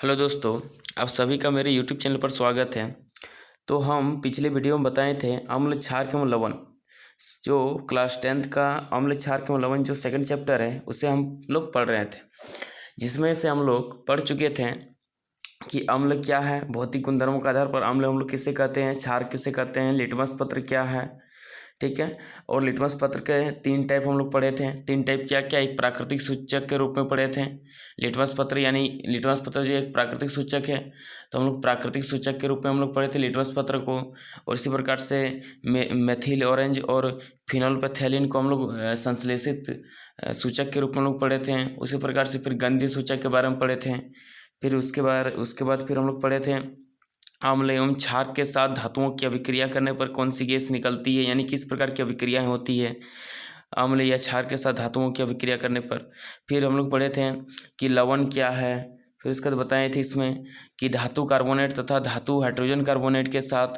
Hello दोस्तों, आप सभी का मेरे यूट्यूब चैनल पर स्वागत है। तो हम पिछले वीडियो में बताए थे अम्ल क्षार एवं लवण, जो क्लास 10th का अम्ल क्षार एवं लवण जो सेकंड चैप्टर है उसे हम लोग पढ़ रहे थे, जिसमें से हम लोग पढ़ चुके थे कि अम्ल क्या है, भौतिक गुणधर्मों के आधार पर अम्ल हम लोग किसे कहते हैं, क्षार किसे कहते हैं, लिटमस पत्र क्या है, ठीक है। और लिटमस पत्र के 3 टाइप हम लोग पढ़े थे। 3 टाइप क्या क्या, एक प्राकृतिक सूचक के रूप में पढ़े थे लिटमस पत्र, यानी लिटमस पत्र जो एक प्राकृतिक सूचक है, तो हम लोग प्राकृतिक सूचक के रूप में हम लोग पढ़े थे लिटमस पत्र को। और इसी प्रकार से मेथिल ऑरेंज और फिनोल्फथैलीन को हम लोग संश्लेषित सूचक के रूप में हम लोग पढ़े थे। उसी प्रकार से फिर गंधीय सूचक के बारे में पढ़े थे। फिर उसके बाद फिर हम लोग पढ़े थे अम्ल एवं क्षार के साथ धातुओं की अभिक्रिया करने पर कौन सी गैस निकलती है, यानी किस प्रकार की अभिक्रियाएं होती है अम्ल या क्षार के साथ धातुओं की अभिक्रिया करने पर। फिर हम लोग पढ़े थे कि लवण क्या है। फिर उसके बाद बताए थे इसमें कि धातु कार्बोनेट तथा धातु हाइड्रोजन कार्बोनेट के साथ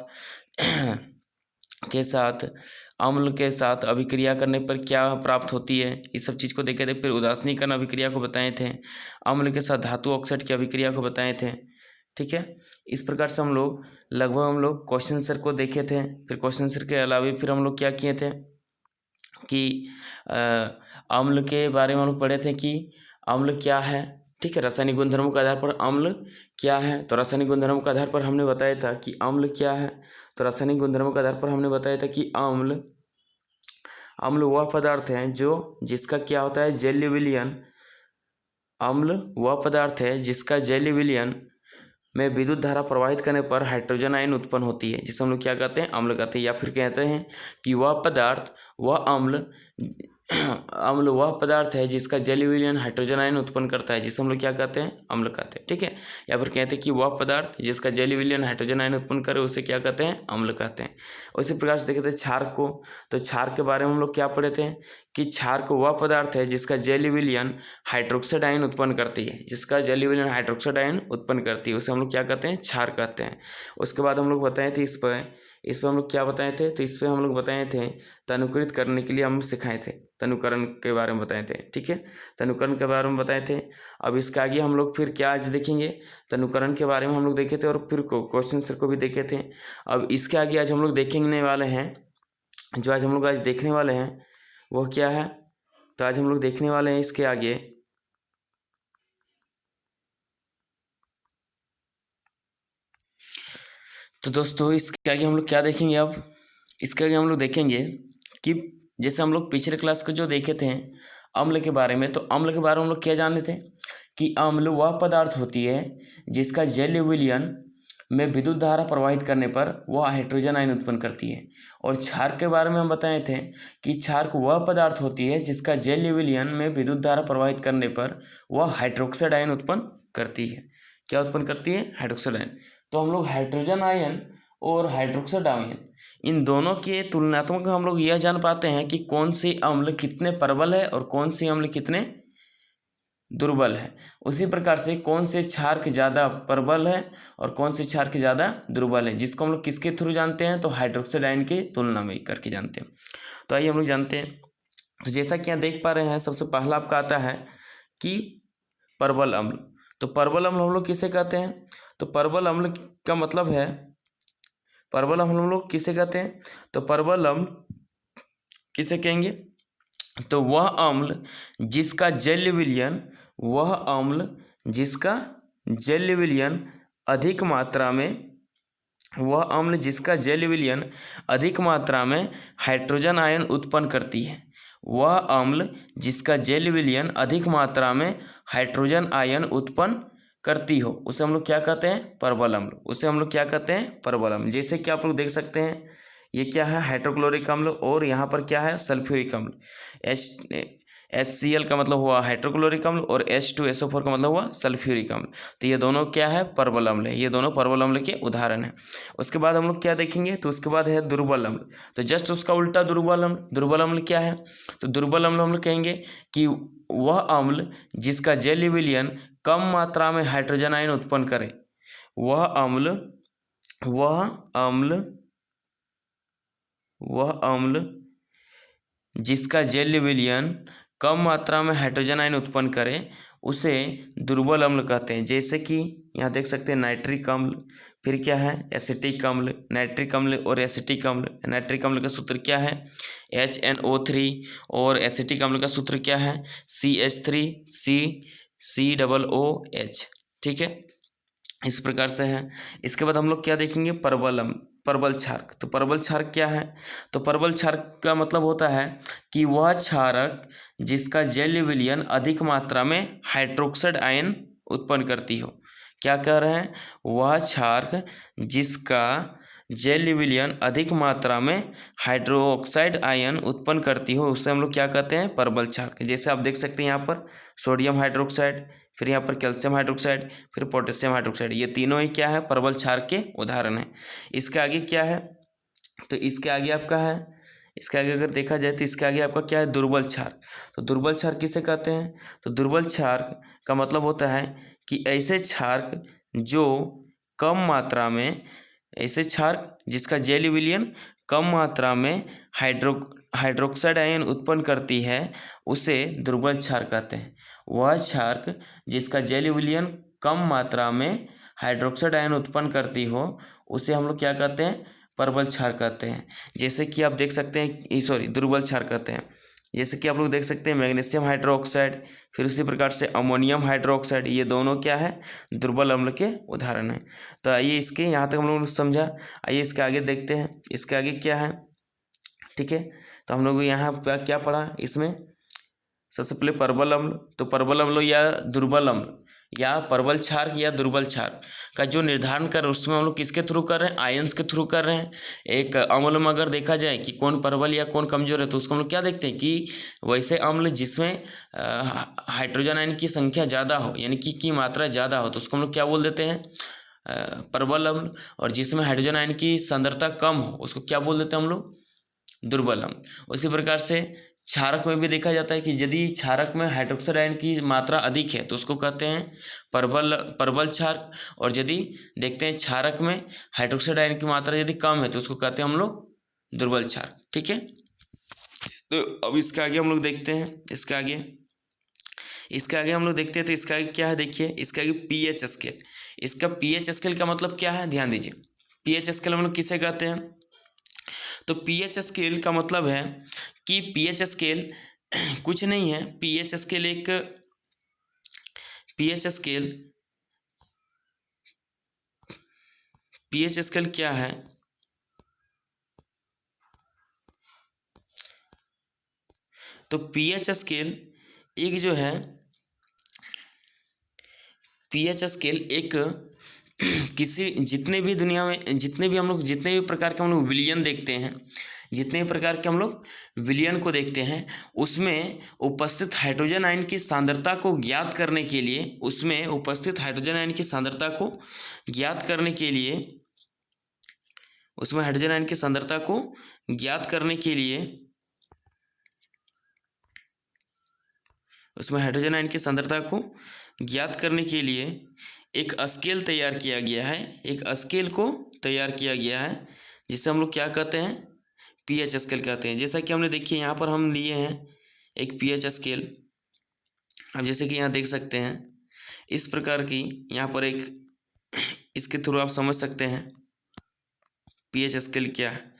अम्ल के साथ अभिक्रिया करने पर क्या प्राप्त होती है, इस सब चीज़ को देखे थे। फिर उदासीनीकरण अभिक्रिया को बताए थे, अम्ल के साथ धातु ऑक्साइड की अभिक्रिया को बताए थे, ठीक है। इस प्रकार से हम लोग क्वेश्चन आंसर को देखे थे। फिर क्वेश्चन आंसर के अलावा फिर हम लोग क्या किए थे कि अम्ल के बारे में हम लोग पढ़े थे कि अम्ल क्या है, ठीक है। रासायनिक गुणधर्मों के आधार पर अम्ल क्या है, तो रासायनिक गुणधर्मों के आधार पर हमने बताया था कि अम्ल क्या है। तो रासायनिक गुणधर्मों के आधार पर हमने बताया था कि अम्ल वह पदार्थ है जिसका क्या होता है, जलीय विलयन। अम्ल वह पदार्थ है जिसका जलीय विलयन में विद्युत धारा प्रवाहित करने पर हाइड्रोजन आयन उत्पन्न होती है, जिसे हम लोग क्या कहते हैं, अम्ल कहते हैं। या फिर कहते हैं कि अम्ल वह पदार्थ है जिसका जलीय विलयन हाइड्रोजन आयन उत्पन्न करता है, जिसे हम लोग क्या कहते हैं, अम्ल कहते हैं, ठीक है। या फिर कहते हैं कि वह पदार्थ जिसका जलीय विलयन हाइड्रोजन आयन उत्पन्न करे उसे क्या कहते हैं, अम्ल कहते हैं। उसी प्रकार से देखे थे क्षार को, तो क्षार के बारे में हम लोग क्या पढ़े थे कि क्षार को वह पदार्थ है जिसका जलीय विलयन हाइड्रोक्साइड आयन उत्पन्न करती है, जिसका जलीय विलयन हाइड्रोक्साइड आयन उत्पन्न करती है, उसे हम लोग क्या कहते हैं, क्षार कहते हैं। उसके बाद हम लोग बताए थे इस पर हम लोग क्या बताए थे, तो इस पर हम लोग बताए थे तनुकृत करने के लिए हम सिखाए थे, तनुकरण के बारे में बताए थे, ठीक है। तनुकरण के बारे में बताए थे। अब इसके आगे हम लोग फिर क्या आज देखेंगे, तनुकरण के बारे में हम लोग देखे थे और फिर क्वेश्चन आंसर को भी देखे थे। अब इसके आगे आज हम लोग देखने वाले हैं, जो आज हम लोग आज देखने वाले हैं वो क्या है, तो आज हम लोग देखने वाले हैं इसके आगे तो दोस्तों इसके आगे हम लोग क्या देखेंगे। अब इसके आगे हम लोग देखेंगे कि जैसे हम लोग पिछले क्लास को जो देखे थे अम्ल के बारे में, तो अम्ल के बारे में हम लोग क्या जाने थे कि अम्ल वह पदार्थ होती है जिसका जलीय विलयन में विद्युत धारा प्रवाहित करने पर वह हाइड्रोजन आयन उत्पन्न करती है। और क्षार के बारे में हम बताए थे कि क्षार को वह पदार्थ होती है जिसका जलीय विलयन में विद्युत धारा प्रवाहित करने पर वह हाइड्रोक्साइड आयन उत्पन्न करती है। क्या उत्पन्न करती है, हाइड्रोक्साइड आयन। तो हम लोग हाइड्रोजन आयन और हाइड्रोक्साइड आयन इन दोनों के तुलनात्मक हम लोग यह जान पाते हैं कि कौन सी अम्ल कितने प्रबल है और कौन सी अम्ल कितने दुर्बल है। उसी प्रकार से कौन से क्षार के ज़्यादा प्रबल है और कौन से क्षार के ज़्यादा दुर्बल है, जिसको हम लोग किसके थ्रू जानते हैं, तो हाइड्रोक्साइड आयन की तुलना में करके जानते हैं। तो आइए हम लोग जानते हैं। तो जैसा कि यहाँ देख पा रहे हैं, सबसे पहला आपका आता है कि प्रबल अम्ल। तो प्रबल अम्ल हम लोग किसे कहते हैं, तो प्रबल अम्ल का मतलब है, प्रबल अम्ल हम लोग किसे कहते हैं, तो प्रबल अम्ल किसे कहेंगे, तो वह अम्ल जिसका जलीय विलयन अधिक मात्रा में हाइड्रोजन आयन उत्पन्न करती है। वह अम्ल जिसका जलीय विलयन अधिक मात्रा में हाइड्रोजन आयन उत्पन्न करती हो उसे हम लोग क्या कहते हैं, प्रबल अम्ल। उसे हम लोग क्या कहते हैं, प्रबल अम्ल। जैसे कि आप लोग देख सकते हैं, ये क्या है, हाइड्रोक्लोरिक अम्ल, और यहाँ पर क्या है, सल्फ्यूरिक अम्ल। HCl का मतलब हुआ हाइड्रोक्लोरिक अम्ल और H2SO4 का मतलब हुआ सल्फ्यूरिक अम्ल। तो ये दोनों क्या है, प्रबल अम्ल है। ये दोनों प्रबल अम्ल के उदाहरण हैं। उसके बाद हम लोग क्या देखेंगे, तो उसके बाद है दुर्बल अम्ल। तो जस्ट उसका उल्टा दुर्बल अम्ल। दुर्बल अम्ल क्या है, तो दुर्बल अम्ल हम लोग कहेंगे कि वह अम्ल जिसका जलीय विलयन कम मात्रा में हाइड्रोजन आयन उत्पन्न करे। वह अम्ल जिसका जलीय विलयन कम मात्रा में हाइड्रोजन आयन उत्पन्न करे उसे दुर्बल अम्ल कहते हैं। जैसे कि यहाँ देख सकते हैं नाइट्रिक अम्ल, फिर क्या है एसिटिक अम्ल। नाइट्रिक अम्ल और एसिटिक अम्ल, नाइट्रिक अम्ल का सूत्र क्या है HNO3 और एसिटिक अम्ल का सूत्र क्या है CH3COOH। ठीक है, इस प्रकार से है। इसके बाद हम लोग क्या देखेंगे परबल अम्ल, परबल क्षारक। तो परबल क्षारक क्या है, तो परबल क्षारक का मतलब होता है कि वह क्षारक जिसका जलीय विलयन अधिक मात्रा में हाइड्रोक्साइड आयन उत्पन्न करती हो। क्या कह रहे हैं, वह क्षारक जिसका जलीय विलयन अधिक मात्रा में हाइड्रोक्साइड आयन उत्पन्न करती हो उसे हम लोग क्या कहते हैं परबल क्षारक। जैसे आप देख सकते हैं यहाँ पर सोडियम हाइड्रोक्साइड, फिर यहाँ पर कैल्शियम हाइड्रोक्साइड, फिर पोटेशियम हाइड्रोक्साइड, ये तीनों ही क्या है परबल क्षारक के उदाहरण हैं। इसके आगे क्या है, तो इसके आगे आपका है, इसके आगे अगर देखा जाए तो इसके आगे आपका क्या है दुर्बल क्षारक। तो दुर्बल क्षारक किसे कहते हैं, तो दुर्बल क्षारक का मतलब होता है कि ऐसे क्षारक जो कम मात्रा में, ऐसे क्षारक जिसका जलीय विलयन कम मात्रा में हाइड्रोक्साइड आयन उत्पन्न करती है उसे दुर्बल क्षारक कहते हैं। वह क्षारक जिसका जलीय विलयन कम मात्रा में हाइड्रोक्साइड आयन उत्पन्न करती हो उसे हम लोग क्या कहते हैं परबल क्षारक कहते हैं। जैसे कि आप देख सकते हैं दुर्बल क्षारक कहते हैं। जैसे कि आप लोग देख सकते हैं मैग्नीशियम हाइड्रोक्साइड, फिर उसी प्रकार से अमोनियम हाइड्रोक्साइड, ये दोनों क्या है दुर्बल अम्ल के उदाहरण हैं। तो आइए इसके यहाँ तक हम लोगों ने समझा, आइए इसके आगे देखते हैं इसके आगे क्या है। ठीक है, तो हम लोग यहाँ क्या पढ़ा इसमें, सबसे पहले परबल अम्ल। तो परबल अम्ल या दुर्बल अम्ल या परबल क्षारक या दुर्बल क्षारक का जो निर्धारण कर उसमें हम लोग किसके थ्रू कर रहे हैं आयंस के थ्रू कर रहे हैं। एक अम्ल में अगर देखा जाए कि कौन परबल या कौन कमजोर है तो उसको हम लोग क्या देखते हैं कि वैसे अम्ल जिसमें हाइड्रोजन आयन की संख्या ज़्यादा हो यानी कि मात्रा ज़्यादा हो तो उसको हम लोग क्या बोल देते हैं परबल अम्ल, और जिसमें हाइड्रोजन आयन की सांद्रता कम हो उसको क्या बोल देते हैं हम लोग दुर्बल अम्ल। उसी प्रकार से क्षारक में भी देखा जाता है कि यदि क्षारक में हाइड्रोक्साइड आयन की मात्रा अधिक है तो उसको कहते हैं परबल क्षारक, और यदि देखते हैं क्षारक में हाइड्रोक्साइड आयन की मात्रा यदि कम है तो उसको कहते हैं हम लोग दुर्बल क्षारक। ठीक है, तो अब इसके आगे हम लोग देखते हैं इसके आगे हम लोग देखते हैं तो इसका आगे क्या है देखिए, इसके आगे पीएच स्केल। इसका पीएच स्केल का मतलब क्या है ध्यान दीजिए, पीएच स्केल हम लोग किसे कहते हैं, तो पीएच स्केल का मतलब है कि पीएच स्केल कुछ नहीं है, पीएच स्केल क्या है, तो पीएच स्केल एक जो है पीएच स्केल एक किसी जितने भी दुनिया में जितने भी प्रकार के हम लोग विलयन देखते हैं, जितने भी प्रकार के हम लोग विलयन को देखते हैं उसमें उपस्थित हाइड्रोजन आयन की सांद्रता को ज्ञात करने के लिए एक स्केल तैयार किया गया है, जिसे हम लोग क्या कहते हैं पीएच स्केल कहते हैं। जैसा कि हमने देखिए यहाँ पर हम लिए हैं एक पीएच स्केल, अब जैसे कि यहाँ देख सकते हैं इस प्रकार की यहाँ पर एक, इसके थ्रू आप समझ सकते हैं पीएच स्केल क्या है।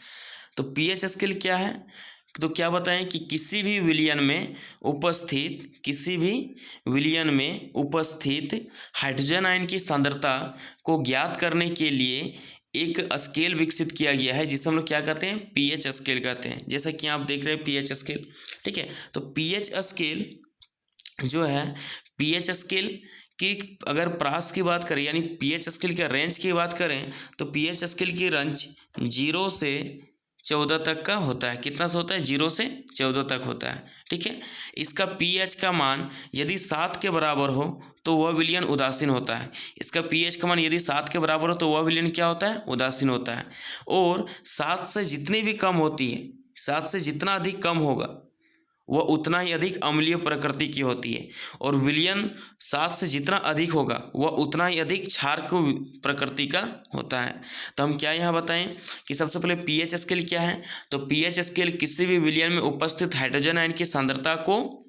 तो पीएच स्केल क्या है, तो क्या बताएं कि किसी भी विलयन में उपस्थित हाइड्रोजन आयन की सांद्रता को ज्ञात करने के लिए एक स्केल विकसित किया गया है जिसे हम लोग क्या कहते हैं पीएच स्केल कहते हैं। जैसा कि आप देख रहे हैं पीएच स्केल। ठीक है, तो पीएच स्केल जो है पीएच स्केल की अगर प्रास की बात करें यानी पीएच स्केल के रेंज की बात करें तो पीएच स्केल की रेंज 0 से 14 तक का होता है। कितना से होता है 0 से 14 तक होता है। ठीक है, इसका पीएच का मान यदि 7 के बराबर हो तो वह विलयन उदासीन होता है। इसका पीएच का मान यदि 7 के बराबर हो तो वह विलयन क्या होता है उदासीन होता है। और 7 से जितनी भी कम होती है, 7 से जितना अधिक कम होगा वह उतना ही अधिक अम्लीय प्रकृति की होती है, और विलयन 7 से जितना अधिक होगा वह उतना ही अधिक क्षारक प्रकृति का होता है। तो हम क्या यहाँ बताएं कि सबसे पहले पीएच स्केल क्या है, तो पीएच स्केल किसी भी विलयन में उपस्थित हाइड्रोजन आयन की सांद्रता को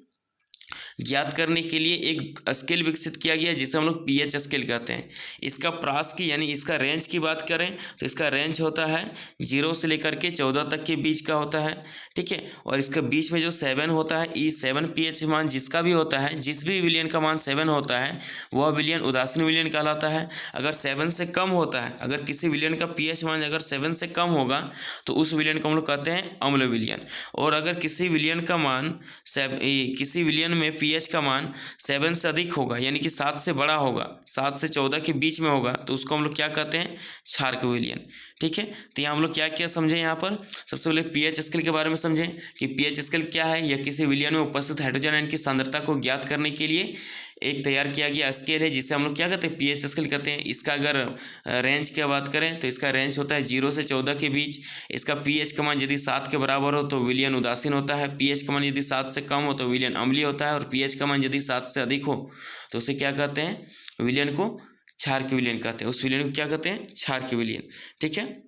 ज्ञात करने के लिए एक स्केल विकसित किया गया जिसे हम लोग पीएच स्केल कहते हैं। इसका प्रास की यानी इसका रेंज की बात करें तो इसका रेंज होता है 0 से लेकर के 14 तक के बीच का होता है, ठीक है। और इसके बीच में जो 7 होता है, ई 7 पीएच मान जिसका भी होता है, जिस भी विलियन का मान 7 होता है वह विलियन उदासीन विलियन कहलाता है। अगर 7 से कम होता है, अगर किसी विलियन का पीएच मान अगर 7 से कम होगा तो उस विलियन को हम लोग कहते हैं अम्ल विलियन। और अगर किसी विलियन का मान किसी विलियन में पीएच का मान 7 से अधिक होगा यानी कि 7 से बड़ा होगा, 7 से 14 के बीच में होगा, तो उसको हम लोग क्या कहते हैं, क्षारक विलियन, ठीक है। तो यहाँ हम लोग क्या क्या समझें, यहाँ पर सबसे पहले पीएच स्केल के बारे में समझें कि पीएच स्केल क्या है। यह किसी विलियन में उपस्थित हाइड्रोजन आयन की सांद्रता को ज्ञात करने के लिए एक तैयार किया गया स्केल है जिसे हम लोग क्या कहते हैं, पीएच स्केल कहते हैं। इसका अगर रेंज की बात करें तो इसका रेंज होता है 0 से 14 के बीच। इसका पीएच का मान यदि 7 के बराबर हो तो विलियन उदासीन होता है, पीएच का मान यदि 7 से कम हो तो विलियन अम्लीय होता है, और पीएच का मान यदि 7 से अधिक हो तो उसे क्या कहते हैं, विलियन को क्षारक विलियन कहते हैं। उस विलियन को क्या कहते हैं, क्षारक विलियन, ठीक है।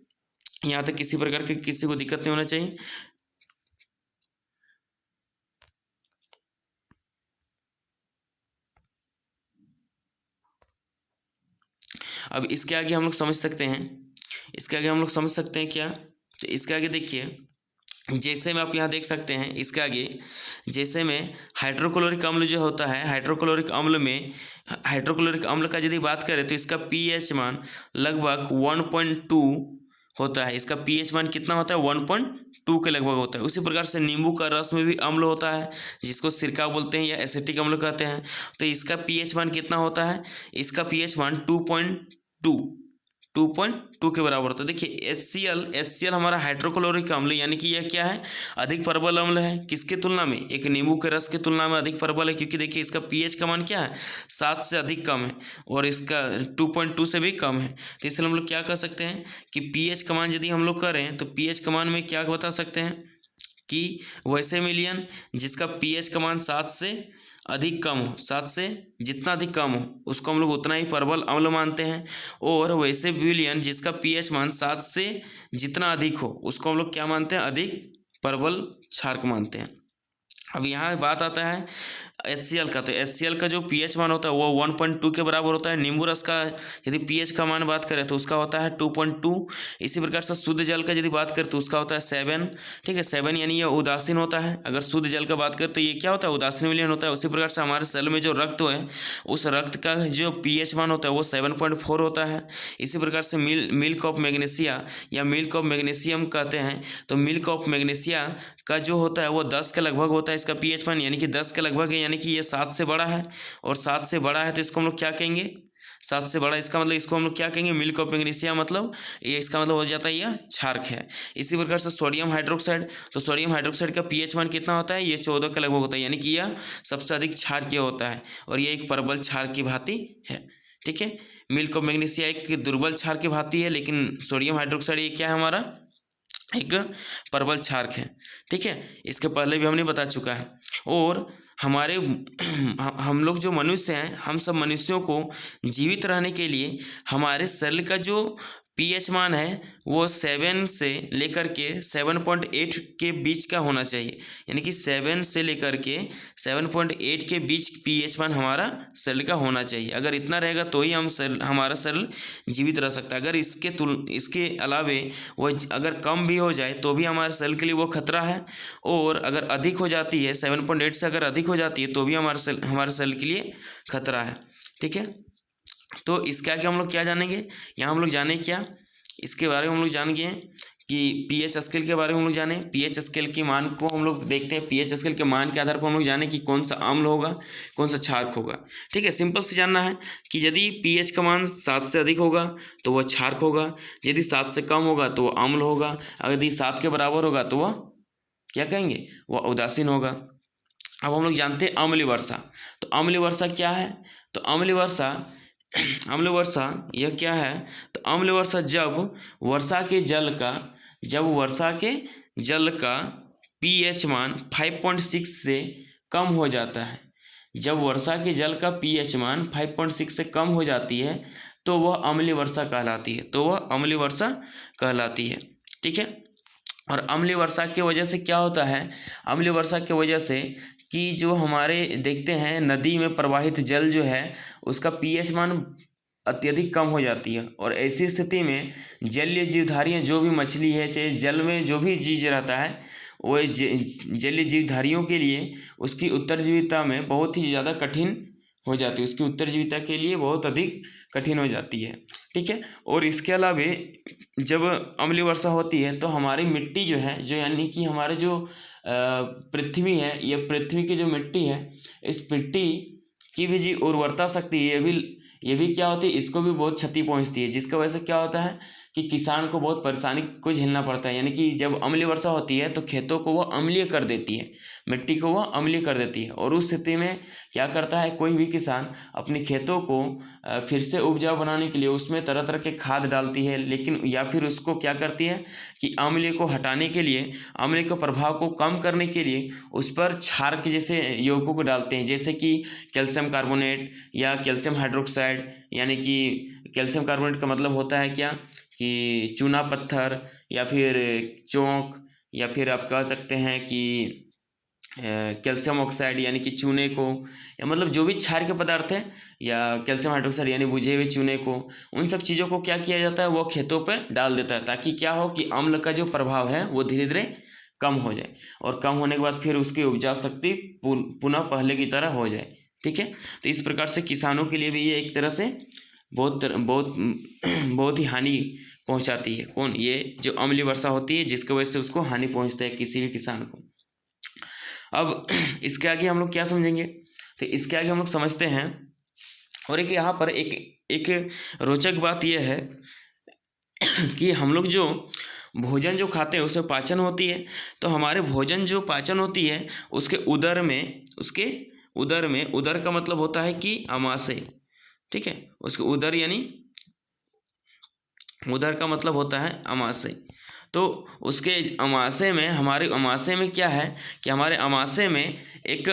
यहाँ तक किसी प्रकार की किसी को दिक्कत नहीं होना चाहिए। अब इसके आगे हम लोग समझ सकते हैं, इसके आगे हम लोग समझ सकते हैं क्या, तो इसके आगे देखिए, जैसे में आप यहाँ देख सकते हैं इसके आगे, जैसे में हाइड्रोक्लोरिक अम्ल जो होता है, हाइड्रोक्लोरिक अम्ल का यदि बात करें तो इसका पीएच मान लगभग 1.2 होता है। इसका पीएच मान कितना होता है, 1.2 के लगभग होता है। उसी प्रकार से नींबू का रस में भी अम्ल होता है जिसको सिरका बोलते हैं या एसिटिक अम्ल कहते हैं। तो इसका पीएच मान कितना होता है, इसका पीएच मान 2.2 के बराबर होता है। देखिए HCl हमारा हाइड्रोक्लोरिक अम्ल यानी कि यह क्या है, अधिक प्रबल अम्ल है। किसके तुलना में, एक नींबू के रस की तुलना में अधिक प्रबल है, क्योंकि देखिए इसका पीएच का मान क्या है, 7 से अधिक कम है और इसका 2.2 से भी कम है। तो इसलिए हम लोग क्या कह सकते हैं कि पीएच का मान यदि हम लोग करें तो पीएच का मान में क्या बता सकते हैं कि वैसे विलियन जिसका पीएच का मान 7 से अधिक कम हो, 7 से जितना अधिक कम हो उसको हम लोग उतना ही प्रबल अम्ल मानते हैं। और वैसे विलियन जिसका पीएच मान 7 से जितना अधिक हो उसको हम लोग क्या मानते हैं, अधिक प्रबल क्षारक मानते हैं। अब यहाँ बात आता है HCl का, तो HCl का जो पीएच मान होता है वो 1.2 के बराबर होता है। नींबू रस का यदि पीएच का मान बात करें तो उसका होता है 2.2। इसी प्रकार से शुद्ध जल का यदि बात करें तो उसका होता है 7, ठीक है, 7 यानी ये उदासीन होता है। अगर शुद्ध जल का बात करें तो ये क्या होता है, उदासीन विलियन होता है। उसी प्रकार से हमारे सेल में जो रक्त है उस रक्त का जो पीएच मान होता है वो 7.4 होता है। इसी प्रकार से मिल्क ऑफ मैग्नीशिया या मिल्क ऑफ मैग्नीशियम कहते हैं, तो मिल्क ऑफ मैग्नीशिया का जो होता है वो 10 के लगभग होता है इसका पीएच मान, यानी कि 10 के लगभग है, यानी कि ये 7 से बड़ा है। और 7 से बड़ा है तो इसको हम लोग क्या कहेंगे, 7 से बड़ा, इसका मतलब इसको हम लोग क्या कहेंगे, मिल्क ऑफ मैग्नीशिया, मतलब ये इसका मतलब हो जाता है यह क्षारक है। इसी प्रकार से सोडियम हाइड्रोक्साइड, तो सोडियम हाइड्रोक्साइड का पीएच मान कितना होता है, ये 14 के लगभग होता है, यानी कि यह सबसे अधिक क्षारकीय होता है और ये एक प्रबल क्षारक की भांति है, ठीक है। मिल्क ऑफ मैग्नीशिया एक दुर्बल क्षारक की भांति है, लेकिन सोडियम हाइड्रोक्साइड ये क्या है, हमारा एक प्रबल क्षारक है, ठीक है। इसके पहले भी हमने बता चुका है। और हमारे हम लोग जो मनुष्य हैं, हम सब मनुष्यों को जीवित रहने के लिए हमारे शरीर का जो पीएच मान है वो 7 से लेकर के 7.8 के बीच का होना चाहिए, यानी कि 7 से लेकर के 7.8 के बीच पीएच मान हमारा शरीर का होना चाहिए। अगर इतना रहेगा तो ही हमारा शरीर जीवित रह सकता है। अगर इसके अलावे वो अगर कम भी हो जाए तो भी हमारे शरीर के लिए वो खतरा है, और अगर अधिक हो जाती है 7.8 से अगर अधिक हो जाती है तो भी हमारे शरीर के लिए खतरा है, ठीक है। तो इसके आगे हम लोग क्या जानेंगे, यहाँ हम लोग जाने क्या, इसके बारे में हम लोग जान गए कि पीएच स्केल के बारे में हम लोग जाने। पीएच स्केल के मान को हम लोग देखते हैं, पीएच स्केल के मान के आधार पर हम लोग जाने कि कौन सा अम्ल होगा, कौन सा क्षारक होगा, ठीक है। सिंपल से जानना है कि यदि पीएच का मान 7 से अधिक होगा तो वह क्षारक होगा, यदि 7 से कम होगा तो वह अम्ल होगा, अगर यदि 7 के बराबर होगा तो वह क्या कहेंगे, वह उदासीन होगा। अब हम लोग जानते हैं अम्लीय वर्षा। तो अम्लीय वर्षा क्या है, तो अम्लीय वर्षा यह क्या है, तो अम्लीय वर्षा जब वर्षा के जल का पीएच मान 5.6 से कम हो जाता है, जब वर्षा के जल का पीएच मान 5.6 से कम हो जाती है तो वह अम्लीय वर्षा कहलाती है, ठीक है। और अम्लीय वर्षा की वजह से क्या होता है, अम्लीय वर्षा की वजह से कि जो हमारे देखते हैं नदी में प्रवाहित जल जो है उसका पीएच मान अत्यधिक कम हो जाती है, और ऐसी स्थिति में जलीय जीवधारियाँ जो भी मछली है, चाहे जल में जो भी जीव रहता है, वो जलीय जीवधारियों के लिए उसकी उत्तरजीविता में बहुत ही ज़्यादा कठिन हो जाती है, उसकी उत्तरजीविता के लिए बहुत अधिक कठिन हो जाती है। ठीक है। और इसके अलावा जब अम्लीय वर्षा होती है तो हमारी मिट्टी जो है, जो यानी कि हमारे जो पृथ्वी है, ये पृथ्वी की जो मिट्टी है, इस मिट्टी की भी जी उर्वरता शक्ति ये भी क्या होती है, इसको भी बहुत क्षति पहुंचती है, जिसकी वजह से क्या होता है कि किसान को बहुत परेशानी को झेलना पड़ता है। यानी कि जब अम्लीय वर्षा होती है तो खेतों को वह अम्लीय कर देती है, मिट्टी को वह अम्लीय कर देती है, और उस स्थिति में क्या करता है कोई भी किसान अपने खेतों को फिर से उपजाऊ बनाने के लिए उसमें तरह तरह के खाद डालती है, लेकिन या फिर उसको क्या करती है कि अम्लीय को हटाने के लिए, अम्लीय के प्रभाव को कम करने के लिए उस पर क्षार के जैसे यौगिकों को डालते हैं, जैसे कि कैल्शियम कार्बोनेट या कैल्शियम हाइड्रोक्साइड। यानी कि कैल्शियम कार्बोनेट का मतलब होता है क्या कि चूना पत्थर, या फिर चौंक, या फिर आप कह सकते हैं कि कैल्शियम ऑक्साइड यानी कि चूने को, या मतलब जो भी क्षार के पदार्थ हैं, या कैल्शियम हाइड्रोक्साइड यानी बुझे हुए चूने को, उन सब चीज़ों को क्या किया जाता है वो खेतों पर डाल देता है, ताकि क्या हो कि अम्ल का जो प्रभाव है वो धीरे धीरे कम हो जाए, और कम होने के बाद फिर उसकी उपजाऊ शक्ति पुनः पहले की तरह हो जाए। ठीक है। तो इस प्रकार से किसानों के लिए भी ये एक तरह से बहुत ही हानि पहुंचाती है। कौन? ये जो अम्लीय वर्षा होती है, जिसकी वजह से उसको हानि पहुंचता है किसी भी किसान को। अब इसके आगे हम लोग क्या समझेंगे, तो इसके आगे हम लोग समझते हैं, और एक यहाँ पर एक रोचक बात यह है कि हम लोग जो भोजन जो खाते हैं उसमें पाचन होती है, तो हमारे भोजन जो पाचन होती है उसके उदर में उदर का मतलब होता है कि अमाशय। ठीक है। उसके उदर यानी उदर का मतलब होता है अमाशय। तो उसके अमाशय में, हमारे अमाशय में क्या है कि हमारे अमाशय में एक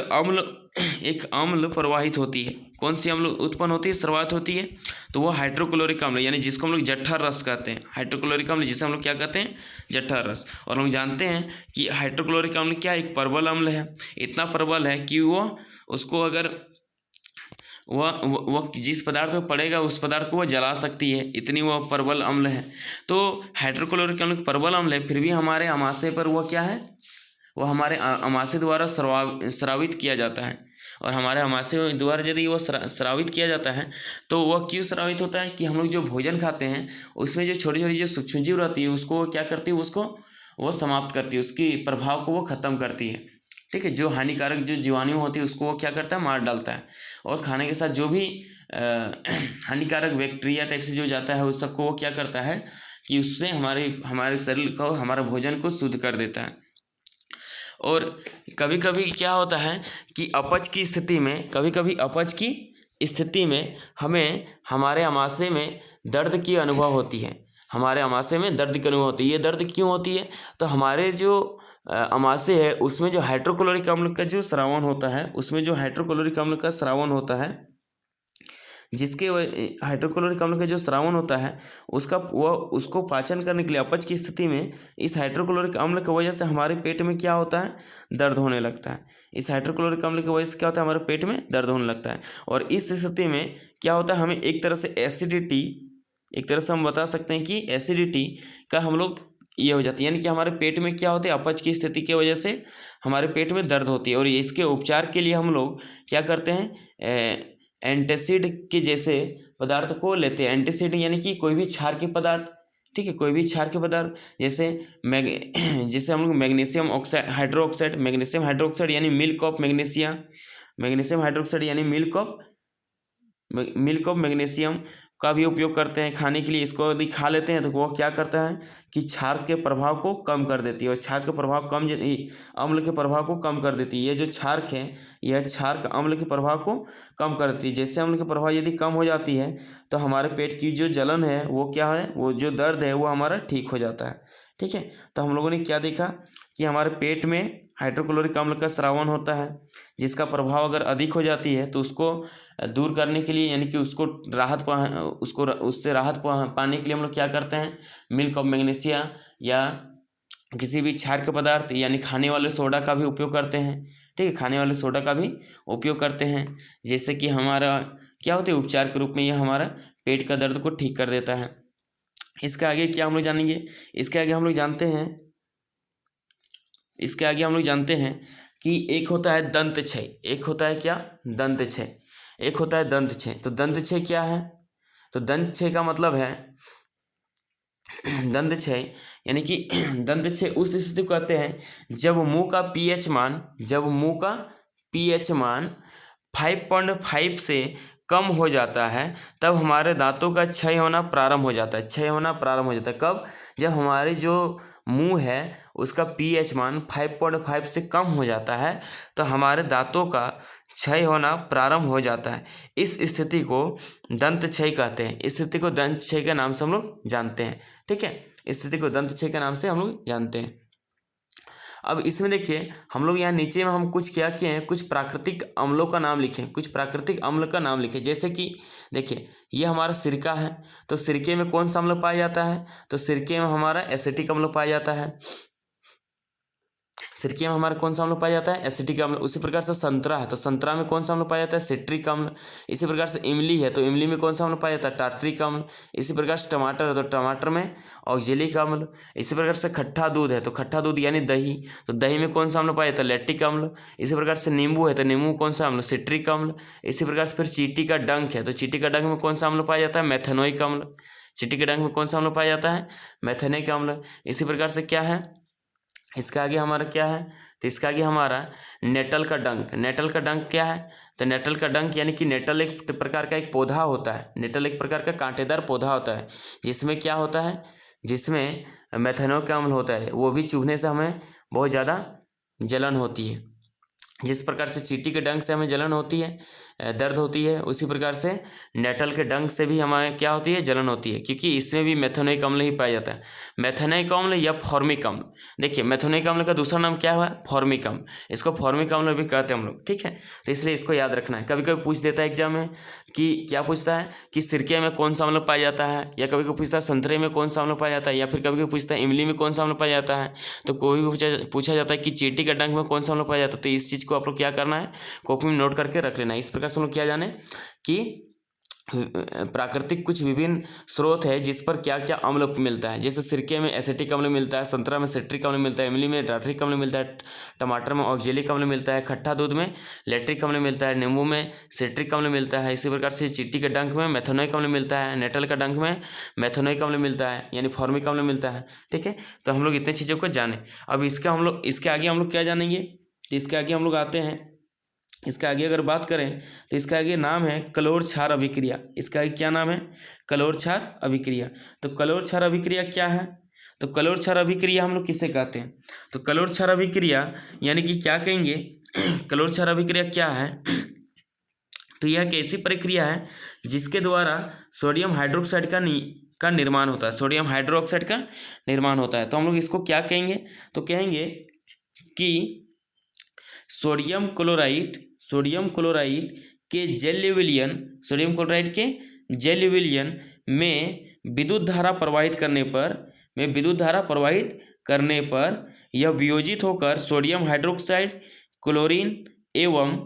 अम्ल प्रवाहित होती है। कौन सी अम्ल उत्पन्न होती है, शुरुआत होती है? तो वो हाइड्रोक्लोरिक अम्ल, यानी जिसको हम लोग जठर रस कहते हैं। हाइड्रोक्लोरिक अम्ल जिसे हम लोग क्या कहते हैं, जठर रस। और हम जानते हैं कि हाइड्रोक्लोरिक अम्ल क्या, एक प्रबल अम्ल है। इतना प्रबल है कि वो उसको अगर वह जिस पदार्थ में पड़ेगा उस पदार्थ को वह जला सकती है, इतनी वह प्रबल अम्ल है। तो हाइड्रोक्लोरिक अम्ल प्रबल अम्ल है, फिर भी हमारे अमाशय पर वह क्या है, वह हमारे अमाशय द्वारा स्रावित किया जाता है। और हमारे अमाशय द्वारा यदि वह स्रावित किया जाता है तो वह क्यों स्रावित होता है कि हम लोग जो भोजन खाते हैं उसमें जो छोटी छोटी जो सूक्ष्मजीव रहती है उसको क्या करती है, उसको वो समाप्त करती है, उसकी प्रभाव को वो ख़त्म करती है। ठीक है। जो हानिकारक जो जीवाणु होती है उसको वो क्या करता है, मार डालता है, और खाने के साथ जो भी हानिकारक बैक्टीरिया टाइप से जो जाता है उस सबको वो क्या करता है कि उससे हमारे शरीर को, हमारा भोजन को शुद्ध कर देता है। और कभी कभी क्या होता है कि अपच की स्थिति में हमें हमारे अमाशय में दर्द की अनुभव होती है। हमारे अमाशय में दर्द की अनुभव होती है। ये दर्द क्यों होती है? तो हमारे जो अमाशय है उसमें जो हाइड्रोक्लोरिक अम्ल का जो स्रावन होता है, जिसके हाइड्रोक्लोरिक अम्ल का जो स्रावन होता है उसको पाचन करने के लिए अपच की स्थिति में इस हाइड्रोक्लोरिक अम्ल की वजह से हमारे पेट में क्या होता है, दर्द होने लगता है। इस हाइड्रोक्लोरिक अम्ल की वजह से क्या होता है, हमारे पेट में दर्द होने लगता है। और इस स्थिति में क्या होता है, हमें एक तरह से हम बता सकते हैं कि एसिडिटी का हम लोग ये हो जाती है। यानी कि हमारे पेट में क्या होता है, अपच की स्थिति की वजह से हमारे पेट में दर्द होती है। और इसके उपचार के लिए हम लोग क्या करते हैं, एंटासिड के जैसे पदार्थ को लेते हैं। एंटासिड यानी कि कोई भी क्षार के पदार्थ। ठीक है। कोई भी क्षार के पदार्थ जैसे हम लोग मैग्नीशियम हाइड्रोक्साइड यानी मिल्क ऑफ मैग्नीशियम का भी उपयोग करते हैं खाने के लिए। इसको यदि खा लेते हैं तो वो क्या करता है कि क्षार के प्रभाव को कम कर देती है, और क्षार के प्रभाव अम्ल के प्रभाव को कम कर देती है। ये जो क्षारक है यह क्षारक अम्ल के प्रभाव को कम कर देती है। जैसे अम्ल के प्रभाव यदि कम हो जाती है तो हमारे पेट की जो जलन है वो क्या है, वो जो दर्द है वो हमारा ठीक हो जाता है। ठीक है। तो हम लोगों ने क्या देखा कि हमारे पेट में हाइड्रोक्लोरिक अम्ल का स्रावन होता है, जिसका प्रभाव अगर अधिक हो जाती है तो उसको दूर करने के लिए, यानी कि उससे राहत पाने के लिए हम लोग क्या करते हैं, मिल्क ऑफ मैग्नीशिया या किसी भी क्षार के पदार्थ यानी खाने वाले सोडा का भी उपयोग करते हैं। ठीक है, खाने वाले सोडा का भी उपयोग करते हैं, जैसे कि हमारा क्या होता है उपचार के रूप में यह हमारा पेट का दर्द को ठीक कर देता है। इसके आगे क्या हम लोग जानेंगे, इसके आगे हम लोग जानते हैं कि एक होता है दंत क्षय, एक होता है क्या, दंत क्षय, एक होता है दंत क्षय। तो दंत क्षय क्या है, तो दंत क्षय का मतलब है दंत क्षय यानी कि दंत क्षय उस स्थिति को कहते हैं जब मुंह का पीएच मान 5.5 से कम हो जाता है, तब हमारे दांतों का क्षय होना प्रारंभ हो जाता है। कब, जब हमारे जो मुंह है उसका पीएच मान 5.5 से कम हो जाता है तो हमारे दांतों का क्षय होना प्रारंभ हो जाता है। इस स्थिति को दंत क्षय कहते हैं। इस स्थिति को दंत क्षय के नाम से हम लोग जानते हैं। ठीक है, इस स्थिति को दंत क्षय के नाम से हम लोग जानते हैं। अब इसमें देखिए हम लोग यहाँ नीचे में हम कुछ क्या किए हैं, कुछ प्राकृतिक अम्लों का नाम लिखे, कुछ प्राकृतिक अम्ल का नाम लिखे। जैसे कि देखिए ये हमारा सिरका है, तो सिरके में कौन सा अम्ल पाया जाता है, तो सिरके में हमारा एसिटिक अम्ल पाया जाता है। सिरके में हमारा कौन सा अम्ल पाया जाता है, एसिटिक अम्ल। उसी प्रकार से संतरा है, तो संतरा में कौन सा अम्ल पाया जाता है, सिट्रिक अम्ल। इसी प्रकार से इमली है, तो इमली में कौन सा अम्ल पाया जाता है, टार्ट्रिक अम्ल। इसी प्रकार से टमाटर है, तो टमाटर में ऑक्जेलिक अम्ल। इसी प्रकार से खट्टा दूध है, तो खट्टा दूध यानी दही, तो दही में कौन सा अम्ल पाया जाता है, लैक्टिक अम्ल। इसी प्रकार से नींबू है, तो नींबू में कौन सा अम्ल, सिट्रिक अम्ल। इसी प्रकार से फिर चींटी का डंक है, तो चींटी का डंक में कौन सा अम्ल पाया जाता है, मेथेनोइक अम्ल। चींटी के डंक में कौन सा अम्ल पाया जाता है, मेथेनिक अम्ल। इसी प्रकार से क्या है, इसका आगे हमारा क्या है, तो इसका आगे हमारा नेटल का डंक। नेटल का डंक क्या है, तो नेटल का डंक यानी कि नेटल एक प्रकार का एक पौधा होता है। नेटल एक प्रकार का कांटेदार पौधा होता है, जिसमें क्या होता है, जिसमें मेथेनोइक अम्ल होता है। वो भी चूहने से हमें बहुत ज़्यादा जलन होती है। जिस प्रकार से चींटी के डंक से हमें जलन होती है, दर्द होती है, उसी प्रकार से नेटल के डंक से भी हमें क्या होती है, जलन होती है, क्योंकि इसमें भी मेथेनोइक अम्ल ही पाया जाता है। मेथेनोइक अम्ल या फॉर्मिक अम्ल। देखिए मेथेनोइक अम्ल का दूसरा नाम क्या हुआ, फॉर्मिक अम्ल। इसको फॉर्मिक अम्ल भी कहते हैं हम लोग। ठीक है, तो इसलिए इसको याद रखना है। कभी कभी पूछ देता है एग्जाम में कि क्या पूछता है कि सिरके में कौन सा अम्ल पाया जाता है, या कभी कभी पूछता है संतरे में कौन सा अम्ल पाया जाता है, या फिर कभी कभी पूछता है इमली में कौन सा अम्ल पाया जाता है, तो कोई भी पूछा जाता है कि चींटी के डंक में कौन सा अम्ल पाया जाता है। तो इस चीज़ को आप लोग क्या करना है, कॉपी में नोट करके रख लेना है। इस प्रकार से हम लोग क्या जाने कि प्राकृतिक कुछ विभिन्न स्रोत है जिस पर क्या क्या अम्ल मिलता है। जैसे सिरके में एसिटिक अम्ल मिलता है, संतरा में सिट्रिक अम्ल मिलता है, इमली में टार्ट्रिक अम्ल मिलता है, टमाटर में ऑक्जेलिक अम्ल मिलता है, खट्टा दूध में लैक्टिक अम्ल मिलता है, नींबू में सिट्रिक अम्ल मिलता है। इसी प्रकार से चींटी के डंक में मेथेनोइक अम्ल मिलता है, नेटल का डंक में मेथेनोइक अम्ल मिलता है यानी फॉर्मिक अम्ल मिलता है। ठीक है, तो हम लोग इतनी चीज़ों को जाने। अब इसके आगे हम लोग क्या जानेंगे, तो इसके आगे हम लोग आते हैं, इसके आगे अगर बात करें तो इसका आगे नाम है कलोर क्षार अभिक्रिया। इसका आगे क्या नाम है, कलोर क्षार अभिक्रिया। तो कलोर क्षार अभिक्रिया क्या है, तो कलोर क्षार अभिक्रिया हम लोग किसे कहते हैं, तो कलोर क्षार अभिक्रिया यानी कि क्या कहेंगे, कलोर क्षार अभिक्रिया क्या है, तो यह एक ऐसी प्रक्रिया है जिसके द्वारा सोडियम हाइड्रोक्साइड का निर्माण होता है। सोडियम हाइड्रोक्साइड का निर्माण होता है। तो हम लोग इसको क्या कहेंगे, तो कहेंगे कि सोडियम क्लोराइड के जेल विलयन में विद्युत धारा प्रवाहित करने पर यह वियोजित होकर सोडियम हाइड्रोक्साइड, क्लोरीन एवं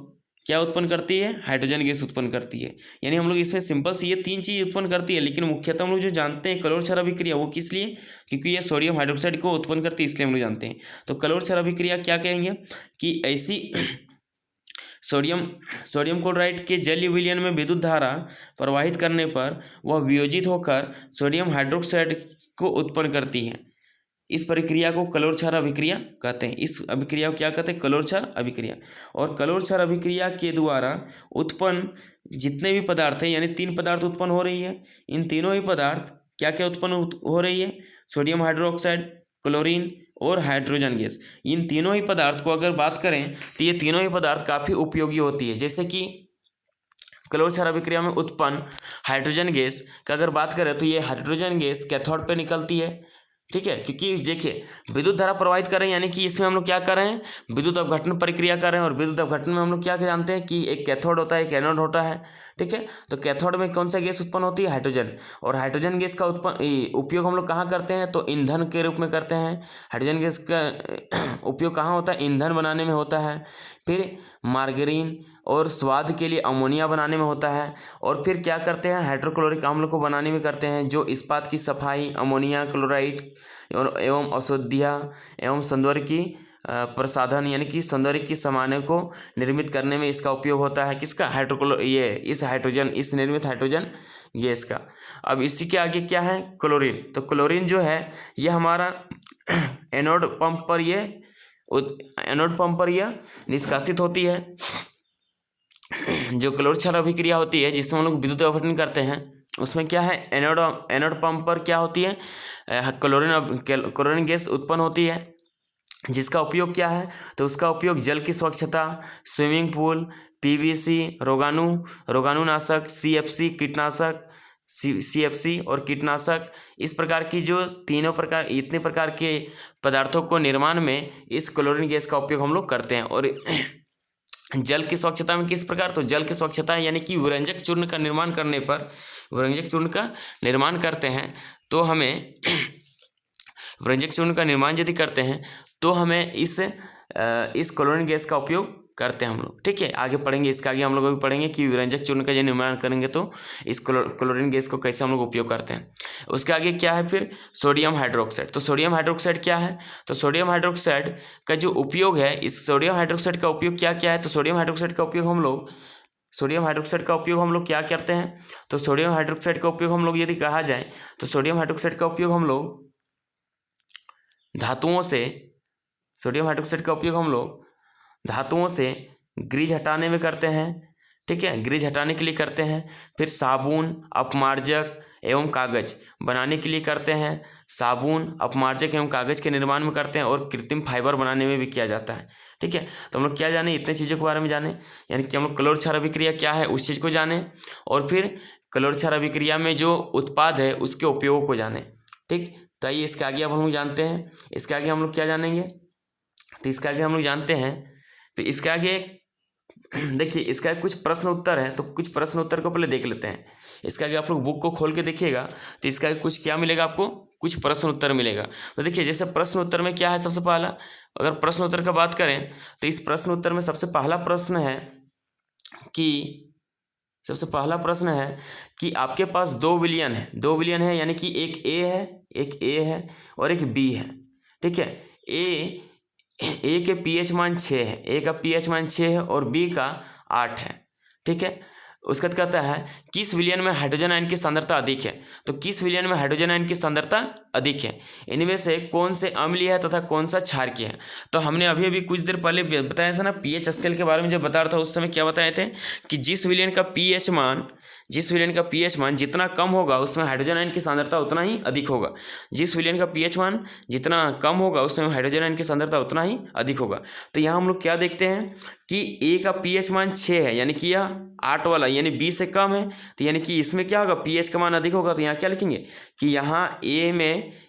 क्या उत्पन्न करती है, हाइड्रोजन गैस उत्पन्न करती है। यानी हम लोग इसमें सिंपल से ये तीन चीज़ उत्पन्न करती है, लेकिन मुख्यतः हम लोग जो जानते हैं कलोर क्षार अभिक्रिया वो किस लिए, क्योंकि ये सोडियम हाइड्रोक्साइड को उत्पन्न करती है, इसलिए हम लोग जानते हैं। तो कलोर क्षार अभिक्रिया क्या कहेंगे कि ऐसी सोडियम क्लोराइड के जल विलयन में विद्युत धारा प्रवाहित करने पर वह वियोजित होकर सोडियम हाइड्रोक्साइड को उत्पन्न करती है। इस प्रक्रिया को कलोर क्षार अभिक्रिया कहते हैं। इस अभिक्रिया को क्या कहते हैं, कलोर क्षार अभिक्रिया। और कलोर क्षार अभिक्रिया के द्वारा उत्पन्न जितने भी पदार्थ हैं, यानी 3 पदार्थ उत्पन्न हो रही है, इन तीनों ही पदार्थ क्या क्या उत्पन्न हो रही है, सोडियम हाइड्रोक्साइड, क्लोरीन और हाइड्रोजन गैस। इन तीनों ही पदार्थ को अगर बात करें तो ये तीनों ही पदार्थ काफ़ी उपयोगी होती है। जैसे कि कलोर क्षार अभिक्रिया में उत्पन्न हाइड्रोजन गैस का अगर बात करें तो ये हाइड्रोजन गैस कैथोड पे निकलती है, ठीक है, क्योंकि देखिए विद्युत धारा प्रवाहित कर रहे हैं, यानी कि इसमें हम लोग क्या कर रहे हैं, विद्युत अपघटन प्रक्रिया कर रहे हैं। और विद्युत अपघटन में हम लोग क्या जानते हैं कि एक कैथोड होता है, एक एनोड होता है। ठीक है, तो कैथोड में कौन सा गैस उत्पन्न होती है, हाइड्रोजन। और हाइड्रोजन गैस का उपयोग हम लोग कहाँ करते हैं, तो ईंधन के रूप में करते हैं। हाइड्रोजन गैस का उपयोग कहाँ होता है, ईंधन बनाने में होता है। फिर मार्गरीन और स्वाद के लिए अमोनिया बनाने में होता है। और फिर क्या करते हैं, हाइड्रोक्लोरिक अम्ल को बनाने में करते हैं, जो इस्पात की सफाई, अमोनिया क्लोराइड एवं अशुद्धियाँ एवं सौंदर्य की प्रसाधन यानी कि सौंदर्य की सामानों को निर्मित करने में इसका उपयोग होता है। किसका, इस निर्मित हाइड्रोजन गैस का। अब इसी के आगे क्या है, क्लोरीन। तो क्लोरीन जो है ये हमारा एनोड पंप पर यह निष्कासित होती है। जो क्लोर क्षार अभिक्रिया होती है जिसमें हम लोग विद्युत अपघटन करते हैं, उसमें क्या है, एनोड पंप पर क्या होती है, क्लोरीन गैस उत्पन्न होती है। जिसका उपयोग क्या है, तो उसका उपयोग जल की स्वच्छता, स्विमिंग पूल, पीवीसी, रोगाणुनाशक, सीएफसी और कीटनाशक, इस प्रकार की जो इतने प्रकार के पदार्थों को निर्माण में इस क्लोरीन गैस का उपयोग हम लोग करते हैं। और जल की स्वच्छता में किस प्रकार, तो जल की स्वच्छता यानी कि विरंजक चूर्ण का निर्माण करते हैं तो हमें विरंजक चूर्ण का निर्माण यदि करते हैं तो हमें इस क्लोरीन गैस का उपयोग करते हैं हम लोग। ठीक है, आगे पढ़ेंगे, इसके आगे हम लोग भी पढ़ेंगे कि विरंजक चूर्ण का जब निर्माण करेंगे तो इस क्लोरीन गैस को कैसे हम लोग उपयोग करते हैं। उसके आगे क्या है, फिर सोडियम हाइड्रोक्साइड। तो सोडियम हाइड्रोक्साइड क्या है, तो सोडियम हाइड्रोक्साइड का जो उपयोग है, इस सोडियम हाइड्रोक्साइड का उपयोग क्या क्या है, तो सोडियम हाइड्रोक्साइड का उपयोग हम लोग क्या करते हैं, तो सोडियम हाइड्रोक्साइड का उपयोग हम लोग यदि कहा जाए तो सोडियम हाइड्रोक्साइड का उपयोग हम लोग धातुओं से ग्रीज हटाने में करते हैं। ठीक है, ग्रीज हटाने के लिए करते हैं। फिर साबुन, अपमार्जक एवं कागज बनाने के लिए करते हैं। साबुन, अपमार्जक एवं कागज के निर्माण में करते हैं। और कृत्रिम फाइबर बनाने में भी किया जाता है। ठीक है, तो हम लोग क्या जाने, इतने चीज़ों के बारे में जाने, यानी कि हम लोग क्लोर क्षार अभिक्रिया क्या है उस चीज़ को जाने, और फिर क्लोर क्षार अभिक्रिया में जो उत्पाद है उसके उपयोगों को जाने। ठीक, तो आइए इसके आगे अब हम लोग जानते हैं, इसके आगे हम लोग क्या जानेंगे, तो इसके आगे हम लोग जानते हैं, तो इसके आगे देखिए इसका कुछ प्रश्न उत्तर है, तो कुछ प्रश्न उत्तर को पहले देख लेते हैं। इसके आगे आप लोग बुक को खोल के देखिएगा तो इसका आगे कुछ क्या मिलेगा, आपको कुछ प्रश्न उत्तर मिलेगा। तो देखिए जैसे प्रश्न उत्तर में क्या है, सबसे पहला अगर प्रश्न उत्तर का बात करें तो इस प्रश्न उत्तर में सबसे पहला प्रश्न है कि आपके पास 2 विलियन है, यानी कि एक ए है और एक बी है। ठीक है, ए के पीएच मान 6 है, ए का पीएच मान 6 है और बी का 8 है। ठीक है, उसका कहता है किस विलयन में हाइड्रोजन आयन की सांद्रता अधिक है, तो किस विलयन में हाइड्रोजन आयन की सांद्रता अधिक है, इनमें से कौन से अम्लीय है तथा कौन सा क्षारकीय है। तो हमने अभी कुछ देर पहले बताया था ना, पीएच स्केल के बारे में जब बता रहा था उस समय क्या बताए थे कि जिस विलयन का पीएच मान जितना कम होगा उसमें हाइड्रोजन आयन की सांद्रता उतना ही अधिक होगा। जिस विलयन का पीएच मान जितना कम होगा उसमें हाइड्रोजन आयन की सांद्रता उतना ही अधिक होगा। तो यहाँ हम लोग क्या देखते हैं कि ए का पीएच मान 6 है, यानी कि यह 8 वाला यानी बी से कम है, तो यानी कि इसमें क्या होगा, पीएच का मान अधिक होगा। तो यहाँ क्या लिखेंगे कि यहाँ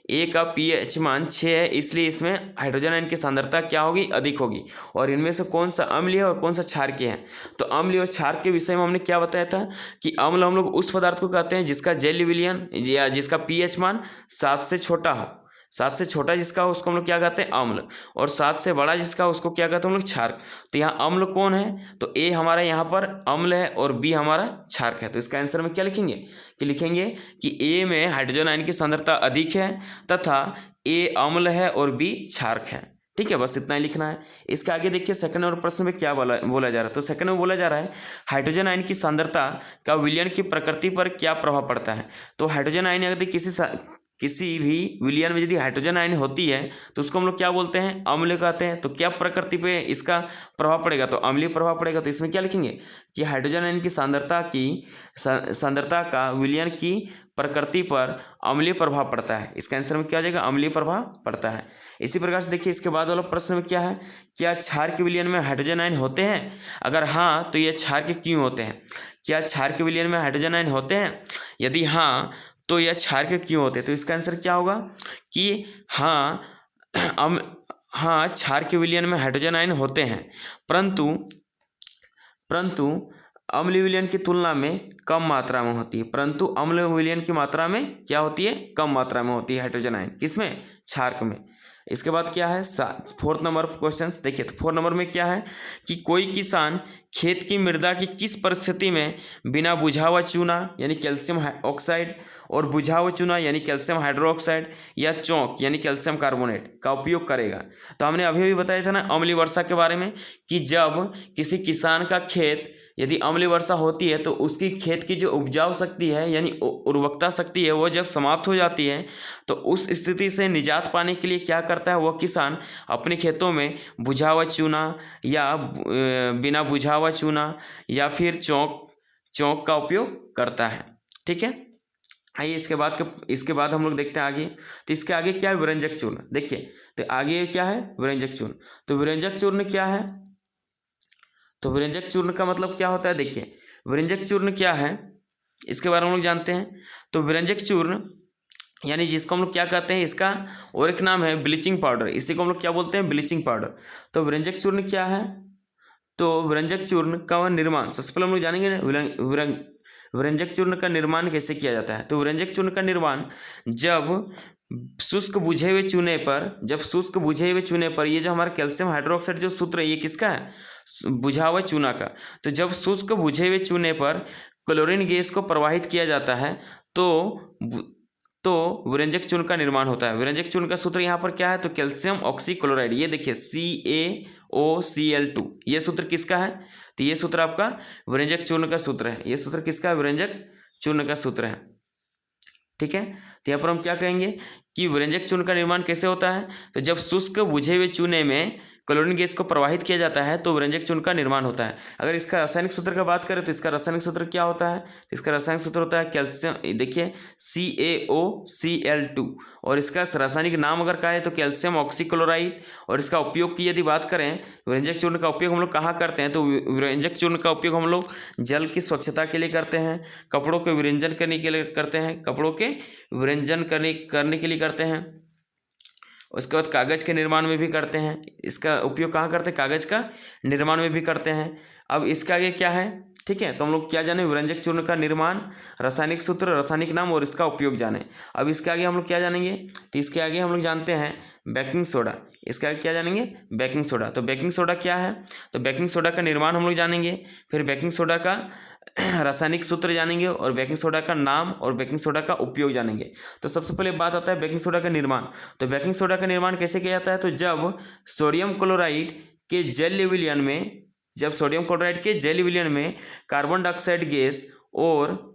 ए का पीएच मान 6 है, इसलिए इसमें हाइड्रोजन आयन की सांद्रता क्या होगी, अधिक होगी। और इनमें से कौन सा अम्लीय है और कौन सा क्षारकीय है। तो अम्लीय और क्षार के विषय में हमने क्या बताया था कि अम्ल हम लोग उस पदार्थ को कहते हैं जिसका जैव विलयन या जिसका पीएच मान 7 से छोटा हो। 7 से छोटा जिसका हो उसको हम लोग क्या कहते हैं, अम्ल, और 7 से बड़ा जिसका उसको क्या कहते हैं हम लोग, क्षार। तो यहाँ अम्ल कौन है, तो ए हमारा यहाँ पर अम्ल है और बी हमारा क्षारक है। तो इसका आंसर में क्या लिखेंगे कि ए में हाइड्रोजन आयन की सांद्रता अधिक है तथा ए अम्ल है और बी क्षारक है। ठीक है, बस इतना ही लिखना है। इसके आगे देखिए सेकंड और प्रश्न में क्या बोला जा रहा है। तो सेकंड में बोला जा रहा है हाइड्रोजन आयन की सांद्रता का विलयन की प्रकृति पर क्या प्रभाव पड़ता है। तो हाइड्रोजन आयन यदि किसी भी विलयन में यदि हाइड्रोजन आयन होती है तो उसको हम लोग क्या बोलते हैं, अम्ल कहते हैं। तो क्या प्रकृति पे इसका प्रभाव पड़ेगा, तो अम्लीय प्रभाव पड़ेगा। तो इसमें क्या लिखेंगे कि हाइड्रोजन आयन की सांद्रता का विलयन की प्रकृति पर अम्लीय प्रभाव पड़ता है। इसका आंसर में क्या आ जाएगा, अम्लीय प्रभाव पड़ता है। इसी प्रकार से देखिए इसके बाद वाला प्रश्न में क्या है, क्या क्षार के विलयन में हाइड्रोजन आयन होते हैं, अगर हाँ तो ये क्षार के क्यों होते हैं। क्या क्षार के विलयन में हाइड्रोजन आयन होते हैं, यदि हाँ तो यह क्षारक क्यों होते हैं? तो इसका आंसर क्या होगा कि हाँ हाँ क्षारक विलयन में हाइड्रोजन आयन होते हैं, परंतु अम्ल विलयन की तुलना में कम मात्रा में होती है। परंतु अम्ल विलयन की मात्रा में क्या होती है? कम मात्रा में होती है हाइड्रोजन आयन। किसमें? क्षारक में। इसके बाद क्या है 4 नंबर क्वेश्चन देखिए। तो 4 नंबर में क्या है कि कोई किसान खेत की मृदा की किस परिस्थिति में बिना बुझा हुआ चूना यानी कैल्शियम ऑक्साइड और बुझा हुआ चूना यानी कैल्शियम हाइड्रोक्साइड या चौक यानी कैल्शियम कार्बोनेट का उपयोग करेगा? तो हमने अभी भी बताया था ना अम्लीय वर्षा के बारे में कि जब किसी किसान का खेत यदि अम्लीय वर्षा होती है तो उसकी खेत की जो उपजाऊ शक्ति है यानी उर्वरकता शक्ति है वो जब समाप्त हो जाती है, तो उस स्थिति से निजात पाने के लिए क्या करता है वह किसान अपने खेतों में बुझा हुआ चूना या बिना बुझा हुआ चूना या फिर चौक का उपयोग करता है। ठीक है, आइए इसके बाद हम लोग देखते हैं आगे। तो इसके आगे क्या है? विरंजक चूर्ण। देखिए तो आगे क्या है? विरंजक चूर्ण। तो विरंजक चूर्ण क्या है? तो विरंजक चूर्ण का मतलब क्या होता है? देखिए विरंजक चूर्ण क्या है इसके बारे में हम लोग जानते हैं। तो विरंजक चूर्ण यानी जिसको हम लोग क्या कहते हैं, इसका और एक नाम है ब्लीचिंग पाउडर। इसी को हम लोग क्या बोलते हैं? Bleaching powder. तो विरंजक चूर्ण क्या है? तो विरंजक चूर्ण का निर्माण सबसे पहले हम लोग जानेंगे ना विरंजक चूर्ण का निर्माण कैसे किया जाता है। तो विरंजक चूर्ण का निर्माण जब शुष्क बुझे हुए चूने पर ये जो हमारा कैल्शियम हाइड्रोक्साइड जो सूत्र है ये किसका है? बुझा हुआ चूना का। तो जब शुष्क बुझे हुए चूने पर क्लोरीन गैस को प्रवाहित किया जाता है तो विरंजक चूर्ण का निर्माण होता है। विरंजक चूर्ण का सूत्र यहाँ पर क्या है? तो कैल्शियम ऑक्सीक्लोराइड। ये देखिए CaOCl2 ये सूत्र किसका है? तो ये सूत्र आपका विरंजक चूर्ण का सूत्र है। ये सूत्र किसका है? विरंजक चूर्ण का सूत्र है। ठीक है, तो यहाँ पर हम क्या कहेंगे कि विरंजक चूर्ण का निर्माण कैसे होता है? तो जब शुष्क बुझे हुए चूने में क्लोरीन गैस को प्रवाहित किया जाता है तो विरंजक चूर्ण का निर्माण होता है। अगर इसका रासायनिक सूत्र का बात करें तो इसका रासायनिक सूत्र क्या होता है? इसका रासायनिक सूत्र होता है कैल्शियम, देखिए CaOCl2। और इसका रासायनिक नाम अगर कहा है तो कैल्शियम ऑक्सीक्लोराइड। और इसका उपयोग की यदि बात करें विरंजक चूर्ण का उपयोग हम लोग कहाँ करते हैं? तो विरंजक चूर्ण का उपयोग हम लोग जल की स्वच्छता के लिए करते हैं, कपड़ों के विरंजन करने के लिए करते हैं, करने के लिए करते हैं। उसके बाद कागज़ के निर्माण में भी करते हैं। इसका उपयोग कहाँ करते हैं? कागज़ का निर्माण में भी करते हैं। अब इसके आगे क्या है? ठीक है, तो हम लोग क्या जाने? विरंजक चूर्ण का निर्माण, रासायनिक सूत्र, रासायनिक नाम और इसका उपयोग जाने। अब इसके आगे हम लोग क्या जानेंगे? तो इसके आगे हम लोग जानते हैं बेकिंग सोडा। इसके आगे क्या जानेंगे? Baking soda. तो बेकिंग सोडा क्या है? तो बेकिंग सोडा का निर्माण हम लोग जानेंगे, फिर बेकिंग सोडा का रासायनिक सूत्र जानेंगे और बेकिंग सोडा का नाम और बेकिंग सोडा का उपयोग जानेंगे। तो सबसे पहले बात आता है बेकिंग सोडा का निर्माण। तो बेकिंग सोडा का निर्माण कैसे किया जाता है? तो जब सोडियम क्लोराइड के जलीय विलयन में कार्बन डाइऑक्साइड गैस और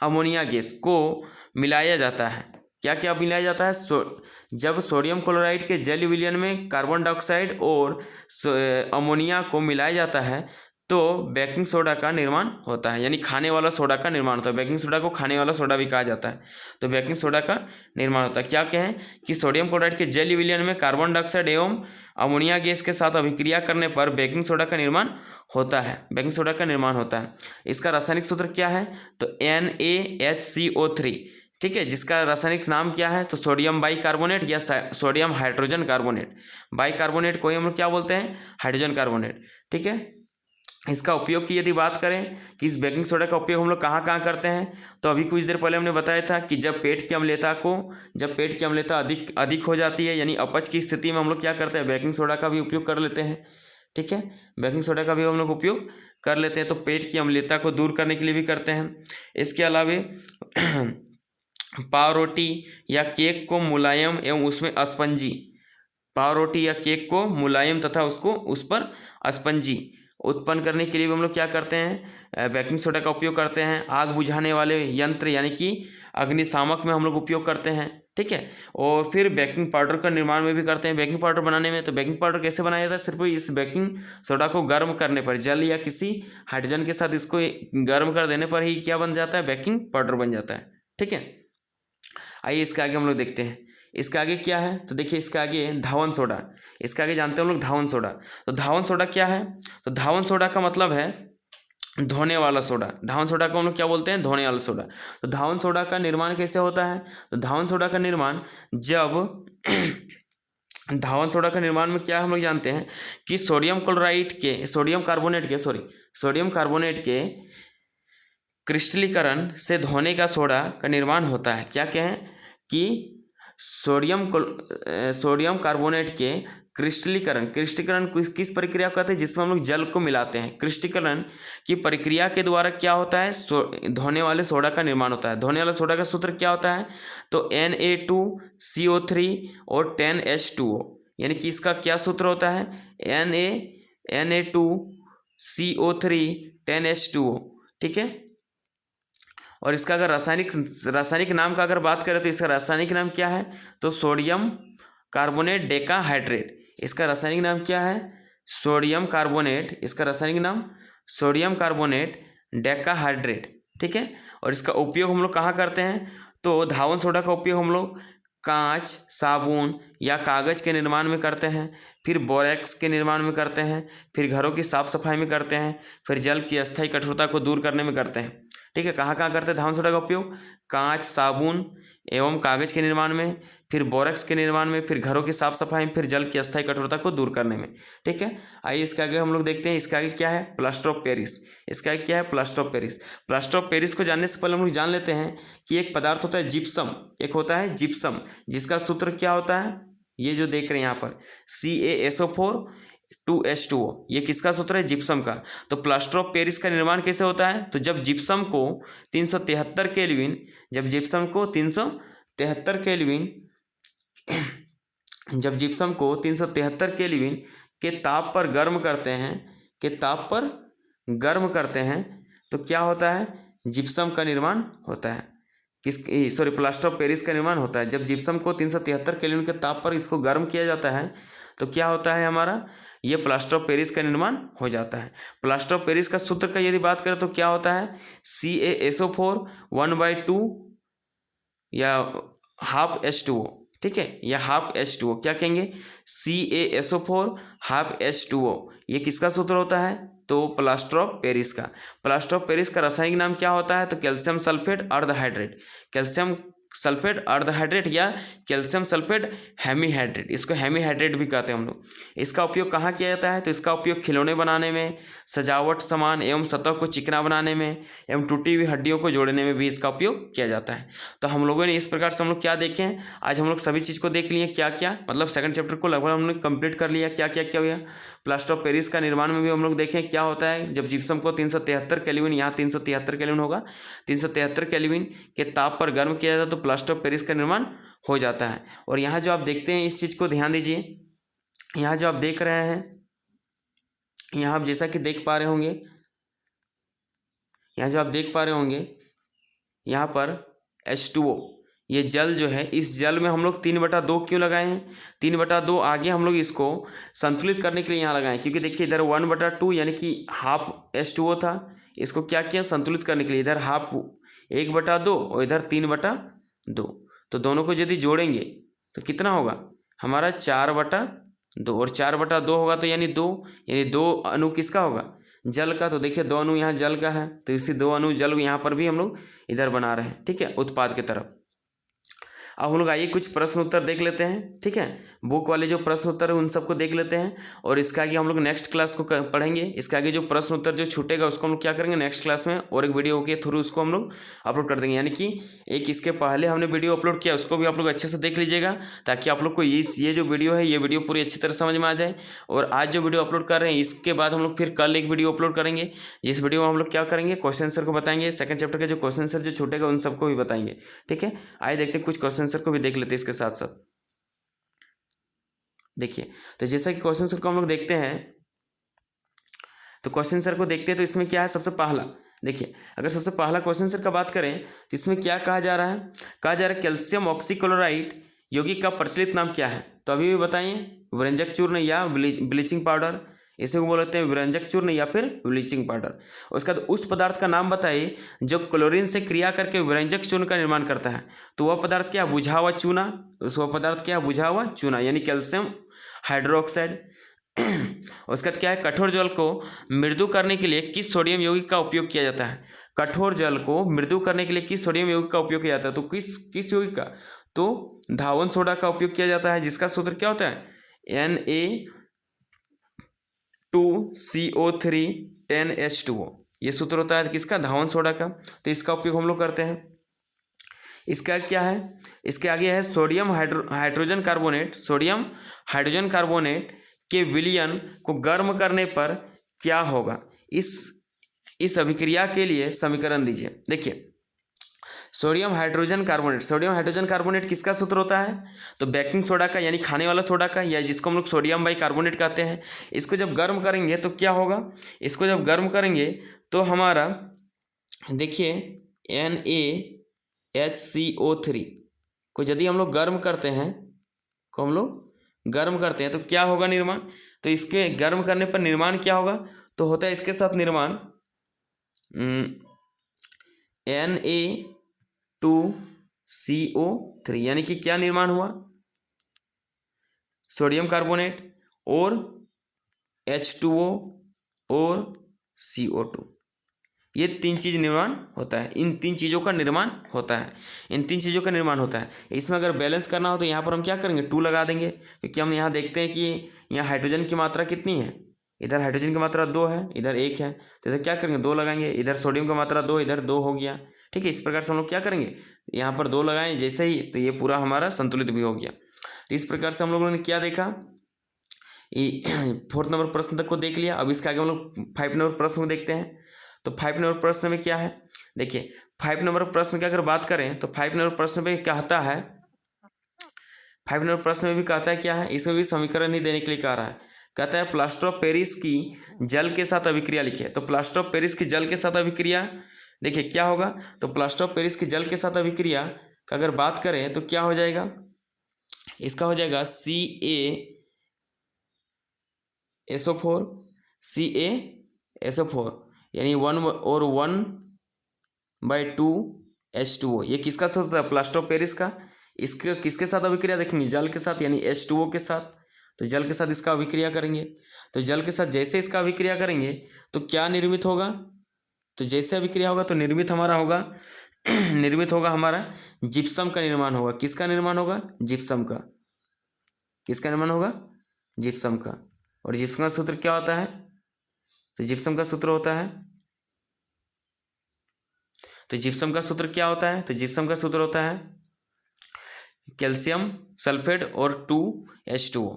अमोनिया गैस को मिलाया जाता है। क्या क्या मिलाया जाता है? जब सोडियम क्लोराइड के जलीय विलयन में कार्बन डाइऑक्साइड और अमोनिया को मिलाया जाता है तो बेकिंग सोडा का निर्माण होता है, यानी खाने वाला सोडा का निर्माण होता है। बेकिंग सोडा को खाने वाला सोडा भी कहा जाता है। तो बेकिंग सोडा का निर्माण होता है। क्या कहें कि सोडियम क्लोराइड के जलीय विलयन में कार्बन डाइऑक्साइड एवं अमोनिया गैस के साथ अभिक्रिया करने पर बेकिंग सोडा का निर्माण होता है। बेकिंग सोडा का निर्माण होता है। इसका रासायनिक सूत्र क्या है? तो NaHCO3। ठीक है, जिसका रासायनिक नाम क्या है? तो सोडियम बाइकार्बोनेट या सोडियम हाइड्रोजन कार्बोनेट। बाइकार्बोनेट को ही हम लोग क्या बोलते हैं? Hydrogen carbonate. ठीक है, इसका उपयोग की यदि बात करें कि इस बेकिंग सोडा का उपयोग हम लोग कहाँ कहाँ करते हैं, तो अभी कुछ देर पहले हमने बताया था कि जब पेट की अम्लता अधिक हो जाती है यानी अपच की स्थिति में हम लोग क्या करते हैं? बेकिंग सोडा का भी उपयोग कर लेते हैं। ठीक है, बेकिंग सोडा का भी हम लोग उपयोग कर लेते हैं, तो पेट की अम्लता को दूर करने के लिए भी करते हैं। इसके अलावा पाव रोटी या केक को मुलायम एवं उसमें तथा उस पर स्पंजी उत्पन्न करने के लिए भी हम लोग क्या करते हैं? बेकिंग सोडा का उपयोग करते हैं। आग बुझाने वाले यंत्र यानी कि अग्निशामक में हम लोग उपयोग करते हैं। ठीक है, और फिर बेकिंग पाउडर का निर्माण में भी करते हैं। बेकिंग पाउडर बनाने में, तो बेकिंग पाउडर कैसे बनाया जाता है? सिर्फ इस बेकिंग सोडा को गर्म करने पर, जल या किसी हाइड्रोजन के साथ इसको गर्म कर देने पर ही क्या बन जाता है? बेकिंग पाउडर बन जाता है। ठीक है, आइए इसके आगे हम लोग देखते हैं। इसके आगे क्या है? तो देखिए इसके आगे धावन सोडा। इसके आगे जानते हैं हम लोग धावन सोडा। तो धावन सोडा क्या है? तो धावन सोडा का मतलब है धोने वाला सोडा, धावन सोडा को हम लोग क्या बोलते हैं, धोने वाला सोडा। तो धावन सोडा का निर्माण कैसे होता है, तो धावन सोडा का निर्माण जब धावन सोडा का निर्माण में क्या हम लोग जानते हैं कि सोडियम कार्बोनेट के क्रिस्टलीकरण से धोने का सोडा का निर्माण होता है। क्या कहें कि सोडियम कार्बोनेट के क्रिस्टलीकरण किस प्रक्रिया को कहते हैं, जिसमें हम लोग जल को मिलाते हैं। क्रिस्टलीकरण की प्रक्रिया के द्वारा क्या होता है, धोने वाले सोडा का निर्माण होता है। धोने वाले सोडा का सूत्र क्या होता है, तो Na2CO3 और 10H2O, यानी कि इसका क्या सूत्र होता है, Na2CO3 10H2O, ठीक है। और इसका अगर रासायनिक नाम का अगर बात करें तो इसका रासायनिक नाम क्या है, तो सोडियम कार्बोनेट डेकाहाइड्रेट। इसका रासायनिक नाम क्या है, सोडियम कार्बोनेट, इसका रासायनिक नाम सोडियम कार्बोनेट डेकाहाइड्रेट, ठीक है। और इसका उपयोग हम लोग कहाँ करते हैं, तो धावन सोडा का उपयोग हम लोग कांच, साबुन या कागज़ के निर्माण में करते हैं, फिर बोरेक्स के निर्माण में करते हैं, फिर घरों की साफ सफाई में करते हैं, फिर जल की अस्थायी कठोरता को दूर करने में करते हैं, ठीक है। कहाँ कहाँ करते हैं धावन सोडा का उपयोग, कांच, साबुन एवं कागज़ के निर्माण में, फिर बोरेक्स के निर्माण में, फिर घरों की साफ सफाई में, फिर जल की अस्थायी कठोरता को दूर करने में, ठीक है। आइए इसके आगे हम लोग देखते हैं, इसके आगे क्या है, प्लास्टर ऑफ पेरिस। इसका आगे क्या है, plaster of Paris. Plaster of Paris को जानने से पहले हम लोग जान लेते हैं कि एक पदार्थ होता है जिप्सम, एक होता है जिप्सम, जिसका सूत्र क्या होता है, ये जो देख रहे हैं यहाँ पर CaSO4 2H2O, ये किसका सूत्र है, जिप्सम का। तो प्लास्टर ऑफ पेरिस का निर्माण कैसे होता है, तो जब जिप्सम को 373 केल्विन जब जिप्सम को 373 केल्विन के ताप पर गर्म करते हैं, तो क्या होता है, जिप्सम का निर्माण होता है। प्लास्टर ऑफ पेरिस का निर्माण होता है जब जिप्सम को 373 केल्विन के ताप पर इसको गर्म किया जाता है, तो क्या होता है हमारा, ये प्लास्टर ऑफ पेरिस का निर्माण हो जाता है। प्लास्टर ऑफ पेरिस का सूत्र का यदि बात करें तो क्या होता है, CaSO4 1/2 या हाफ H2O, ठीक है, या हाफ H2O, क्या कहेंगे, CaSO4 हाफ H2O, ये किसका सूत्र होता है, तो प्लास्टर ऑफ पेरिस का। प्लास्टर ऑफ पेरिस का रासायनिक नाम क्या होता है, तो कैल्शियम सल्फेट अर्धहाइड्रेट, कैल्शियम सल्फेट अर्धहाइड्रेट या कैल्शियम सल्फेट हेमीहाइड्रेट, इसको हेमीहाइड्रेट भी कहते हैं हम लोग। इसका उपयोग कहाँ किया जाता है, तो इसका उपयोग खिलौने बनाने में, सजावट सामान एवं सतह को चिकना बनाने में एवं टूटी हुई हड्डियों को जोड़ने में भी इसका उपयोग किया जाता है। तो हम लोगों ने इस प्रकार से हम लोग क्या देखे हैं, आज हम लोग सभी चीज़ को देख लिए, क्या क्या मतलब सेकंड चैप्टर को लगभग हमने कंप्लीट कर लिया, क्या क्या क्या हुआ। प्लास्टर ऑफ पेरिस का निर्माण में भी हम लोग देखें क्या होता है, जब जिप्सम को 373 केल्विन, यहाँ 373 केल्विन होगा, 373 केल्विन के ताप पर गर्म किया जाता है तो प्लास्टर ऑफ पेरिस का निर्माण हो जाता है। और यहाँ जो आप देखते हैं, इस चीज़ को ध्यान दीजिए, यहाँ जो आप देख रहे हैं, यहाँ आप जैसा कि देख पा रहे होंगे, यहाँ पर H2O, ये जल जो है, इस जल में हम लोग 3/2 क्यों लगाए हैं, 3/2 आगे हम लोग इसको संतुलित करने के लिए यहाँ लगाए, क्योंकि देखिए इधर 1/2 यानी कि हाफ H2O था, इसको क्या किया, संतुलित करने के लिए इधर हाफ 1/2 और इधर 3/2, तो दोनों को यदि जोड़ेंगे तो कितना होगा हमारा 4/2, और 4/2 होगा तो यानी 2 अणु किसका होगा, जल का। तो देखिए 2 अणु यहाँ जल का है, तो इसी 2 अणु जल यहाँ पर भी हम लोग इधर बना रहे हैं, ठीक है, उत्पाद की तरफ। अब हम लोग आइए कुछ प्रश्न उत्तर देख लेते हैं, ठीक है, बुक वाले जो प्रश्न उत्तर है उन सबको देख लेते हैं, और इसके आगे हम लोग नेक्स्ट क्लास को पढ़ेंगे। इसके आगे जो प्रश्न उत्तर जो छूटेगा उसको हम लोग क्या करेंगे, नेक्स्ट क्लास में और एक वीडियो के थ्रू उसको हम लोग अपलोड कर देंगे, यानी कि एक इसके पहले हमने वीडियो अपलोड किया उसको भी आप लोग अच्छे से देख लीजिएगा, ताकि आप लोग को ये जो वीडियो है ये वीडियो पूरी अच्छी तरह समझ में आ जाए। और आज जो वीडियो अपलोड कर रहे हैं इसके बाद हम लोग फिर कल एक वीडियो अपलोड करेंगे, जिस वीडियो में हम लोग क्या करेंगे, क्वेश्चन आंसर को बताएंगे, सेकंड चैप्टर के जो क्वेश्चन आंसर जो छूटेगा उन सबको भी बताएंगे, ठीक है। आइए देखते हैं, कुछ क्वेश्चन आंसर को भी देख लेते हैं इसके साथ साथ। देखिए, तो जैसा कि क्वेश्चन आंसर को हम लोग देखते हैं, तो क्वेश्चन आंसर को देखते हैं, तो इसमें क्या है, सबसे पहला देखिए, अगर सबसे पहला क्वेश्चन आंसर का बात करें तो इसमें क्या कहा जा रहा है, कैल्शियम ऑक्सीक्लोराइड यौगिक का प्रचलित नाम क्या है, तो अभी भी बताइए, व्यंजक चूर्ण या ब्लीचिंग पाउडर, इसे को बोलते हैं व्यंजक चूर्ण या फिर ब्लीचिंग पाउडर। उसके बाद उस पदार्थ का नाम बताइए जो क्लोरीन से क्रिया करके व्यंजक चूर्ण का निर्माण करता है, तो वह पदार्थ क्या, बुझा हुआ चूना, वह पदार्थ क्या, बुझा हुआ चूना, यानी कैल्शियम हाइड्रोक्साइड। उसका क्या है, कठोर जल को मृदु करने के लिए किस सोडियम यौगिक का उपयोग किया जाता है। कठोर जल को मृदु करने के लिए किस सोडियम यौगिक का उपयोग किया जाता है, तो किस यौगिक का, तो धावन सोडा का उपयोग किया जाता है, जिसका सूत्र क्या होता है, Na2CO3 10H2O। ये सूत्र होता है किसका, धावन सोडा का। तो इसका उपयोग हम लोग करते हैं। इसका क्या है, इसके आगे है sodium hydrogen carbonate. Sodium hydrogen carbonate के विलयन को गर्म करने पर क्या होगा, इस अभिक्रिया के लिए समीकरण दीजिए। देखिए, सोडियम हाइड्रोजन कार्बोनेट किसका सूत्र होता है, तो बेकिंग सोडा का, यानी खाने वाला सोडा का, या जिसको हम लोग सोडियम बाइकार्बोनेट कहते हैं। इसको जब गर्म करेंगे तो क्या होगा, इसको जब गर्म करेंगे तो हमारा देखिए NaHCO3 को यदि हम लोग गर्म करते हैं, तो क्या होगा निर्माण, तो इसके गर्म करने पर निर्माण क्या होगा, तो होता है इसके साथ निर्माण Na2CO3, यानी कि क्या निर्माण हुआ, सोडियम कार्बोनेट और H2O और CO2, ये तीन चीज़ निर्माण होता है। इन तीन चीज़ों का निर्माण होता है। इसमें अगर बैलेंस करना हो तो यहाँ पर हम क्या करेंगे, 2 लगा देंगे, क्योंकि हम यहाँ देखते हैं कि यहाँ हाइड्रोजन की मात्रा कितनी है, इधर हाइड्रोजन की मात्रा 2 है, इधर 1 है, तो इधर क्या करेंगे, 2 लगाएंगे। इधर सोडियम की मात्रा 2, इधर 2 हो गया। ठीक है, इस प्रकार से हम लोग क्या करेंगे, यहाँ पर 2 लगाएं जैसे ही, तो ये पूरा हमारा संतुलित भी हो गया। तो इस प्रकार से हम लोगों ने क्या देखा, 4 नंबर प्रश्न तक को देख लिया। अब इसके आगे हम लोग 5 नंबर प्रश्न को देखते हैं। तो 5 नंबर प्रश्न में क्या है, देखिए 5 नंबर प्रश्न की अगर बात करें तो 5 नंबर प्रश्न में कहता है, 5 नंबर प्रश्न में भी कहता है क्या है, इसमें भी समीकरण ही देने के लिए कह रहा है। कहता है प्लास्टर ऑफ पेरिस की जल के साथ अभिक्रिया लिखिए। तो प्लास्टर ऑफ पेरिस की जल के साथ अभिक्रिया, देखिए क्या होगा, तो प्लास्टर ऑफ पेरिस की जल के साथ अभिक्रिया का अगर बात करें तो क्या हो जाएगा, इसका हो जाएगा CaSO4 यानी 1/2H2O। ये किसका सूत्र है, प्लास्टर ऑफ पेरिस का। इसके किसके साथ अभिक्रिया देखेंगे, जल के साथ, यानी H2O के साथ। तो जल के साथ इसका अभिक्रिया करेंगे, तो जल के साथ जैसे इसका अभिक्रिया करेंगे तो क्या निर्मित होगा, तो जैसे अभिक्रिया होगा तो निर्मित होगा हमारा जिप्सम का निर्माण होगा। किसका निर्माण होगा, जिप्सम का। किसका निर्माण होगा, जिप्सम का। और जिप्सम का सूत्र क्या होता है, तो जिप्सम का सूत्र होता है, तो जिप्सम का सूत्र क्या होता है, तो जिप्सम का सूत्र होता है कैल्शियम सल्फेट और 2H2O।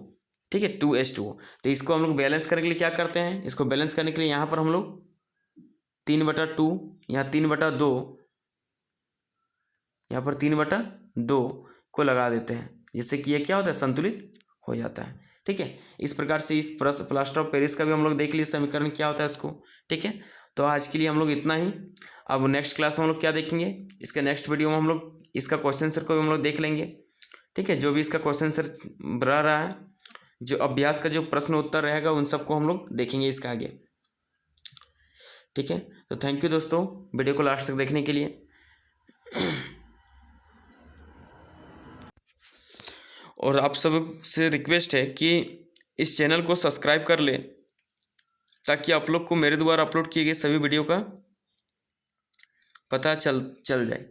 ठीक है, 2H2O। तो इसको हम लोग बैलेंस करने के लिए क्या करते हैं, इसको बैलेंस करने के लिए यहाँ पर हम लोग 3/2, यहाँ 3/2, यहाँ पर 3/2 को लगा देते हैं, जिससे कि ये क्या होता है, संतुलित हो जाता है। ठीक है, इस प्रकार से इस प्लास्टर ऑफ पेरिस का भी हम लोग देख लिए समीकरण क्या होता है उसको। ठीक है, तो आज के लिए हम लोग इतना ही। अब नेक्स्ट क्लास में हम लोग क्या देखेंगे, इसके नेक्स्ट वीडियो में हम लोग इसका क्वेश्चन आंसर को भी हम लोग देख लेंगे। ठीक है, जो भी इसका क्वेश्चन आंसर रहा है, जो अभ्यास का जो प्रश्न उत्तर रहेगा, उन सबको हम लोग देखेंगे इसके आगे। ठीक है, तो थैंक यू दोस्तों वीडियो को लास्ट तक देखने के लिए। और आप सब से रिक्वेस्ट है कि इस चैनल को सब्सक्राइब कर ले, ताकि आप लोग को मेरे द्वारा अपलोड किए गए सभी वीडियो का पता चल जाए।